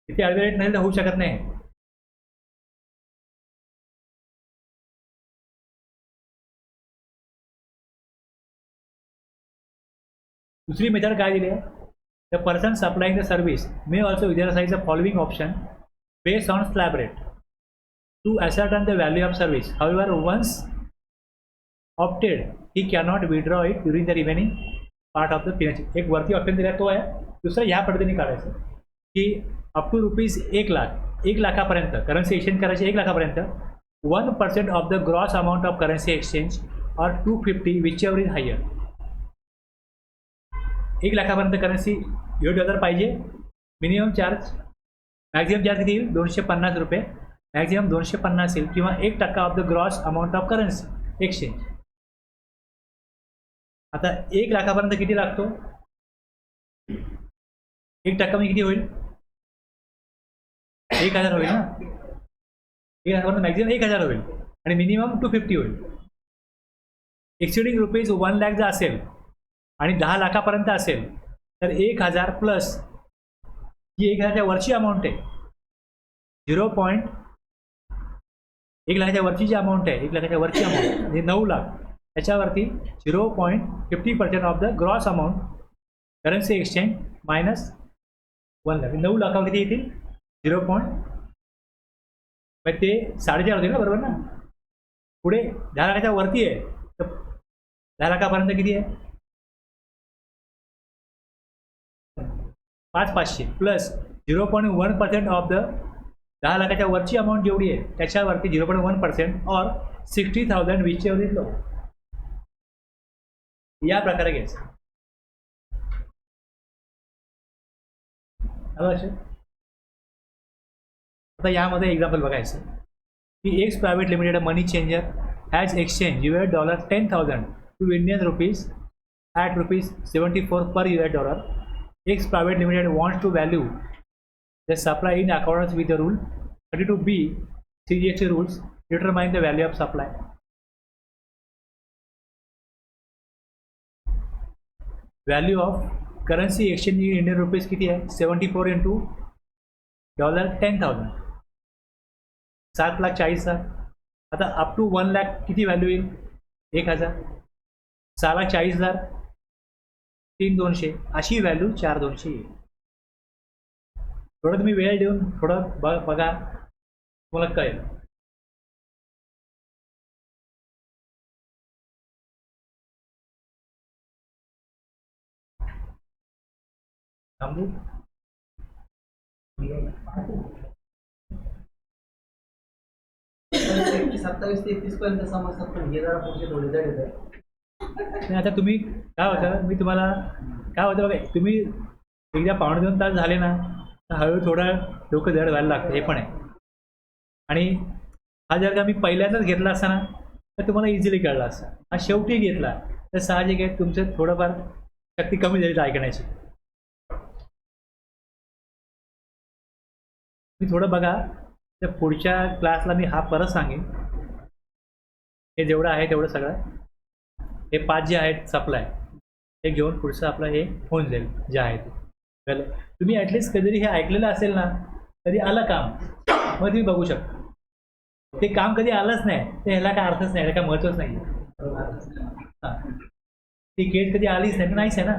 इथे RBI रेट नाही तर होऊ शकत नाही. दुसरी मेथड काय दिली आहे, the person supplying the service may also exercise the following option based on slab rate to ascertain the value of service. However, once opted, he cannot withdraw it during the remaining part of the payment. एक वरती ऑप्शन दिला तो आहे. दुसरं ह्या पद्धतीने काढायचं की अप टू रुपीज 1,00,000 1 लाखापर्यंत करन्सी एक्सचेंज करायची. 1 लाखापर्यंत 1% of the gross amount of currency exchange और 250 विच एव्हर इज हायर. 1 लाखापर्यंत करन्सी US डॉलर पाहिजे. मिनिमम चार्ज, मॅक्झिमम चार्ज किती येईल? 250 रुपये. मॅक्झिमम 250 येईल किंवा 1% of the gross amount of currency exchange. आता 1 लाखापर्यंत किती लागतो? 1% म्हणजे किती होईल? 1,000 होईल ना. 1 लाखापर्यंत मॅक्झिमम 1,000 होईल आणि मिनिमम 250 होईल. एक्सिडिंग रुपीज 1,00,000 जर असेल आणि 10 लाखापर्यंत असेल तर 1,000 प्लस ही 1,000च्या वरची अमाऊंट आहे. 1 लाखाच्या वरची जी अमाऊंट आहे, 1 लाखाच्या वरची अमाऊंट म्हणजे 9 लाख, त्याच्यावरती 0.50% of the gross amount currency exchange minus 1 lakh. 9 लाखावर किती येतील? 0. मग ते 4.5 होतील ना, बरोबर ना. पुढे 10 लाखाच्या वरती आहे तर 10 लाखापर्यंत किती आहे? 5,500 प्लस 0.1% ऑफ द 10 लाखाच्या वरची अमाऊंट जेवढी आहे त्याच्यावरती 0.1% और 60,000 विच एव्हर इज लो. या प्रकारे घ्यायचं. आता यामध्ये एक्झाम्पल बघायचं की X private limited money changer has exchange US dollar 10,000 to Indian rupees at rupees 74 per US dollar. X private limited wants to value the supply in accordance with the rule 32B CGST rules determine the value of supply. Value of currency exchange in Indian rupees किती आहे? 74 into डॉलर 10,000 7,40,000. आता अप टू 1 लाख किती व्हॅल्यू येईल? 1,000. 6,40,000 3,200 अशी व्हॅल्यू 4,200 येईल. थोडं तुम्ही वेळ देऊन थोडं बघा, तुम्हाला कळेल. थांबू. 27 ते 31 पर्यंत समजतात पण हे जरा पुढचे थोडे जड येतात. नाही आता तुम्ही काय होतं, मी तुम्हाला काय होतं बघा, तुम्ही एकदा 1.5-2 तास झाले ना तर हळूहळू थोडं डोकं जड व्हायला लागतं. हे पण आहे. आणि हा जर का मी पहिल्यांदाच घेतला असता ना तर तुम्हाला इझिली कळला असता. हा शेवटी घेतला तर साहजिक आहे तुमचं थोडंफार शक्ती कमी झाली तर ऐकण्याची. मी थोडं बघा, तर पुढच्या क्लासला मी हा परत सांगेन. हे जेवढं आहे तेवढं सगळं हे 5 जे आहेत सप्लाय हे घेऊन पुढचं आपलं हे होऊन जाईल जे आहे ते. कळलं? तुम्ही ॲटलिस्ट कधी हे ऐकलेलं असेल ना, कधी आलं काम मग तुम्ही बघू शकता. ते काम कधी आलंच नाही तर ह्याला काय अर्थच नाही, ह्याला काय महत्त्वच नाही. हां, ती केस कधी आलीच नाही तर नाहीच आहे ना.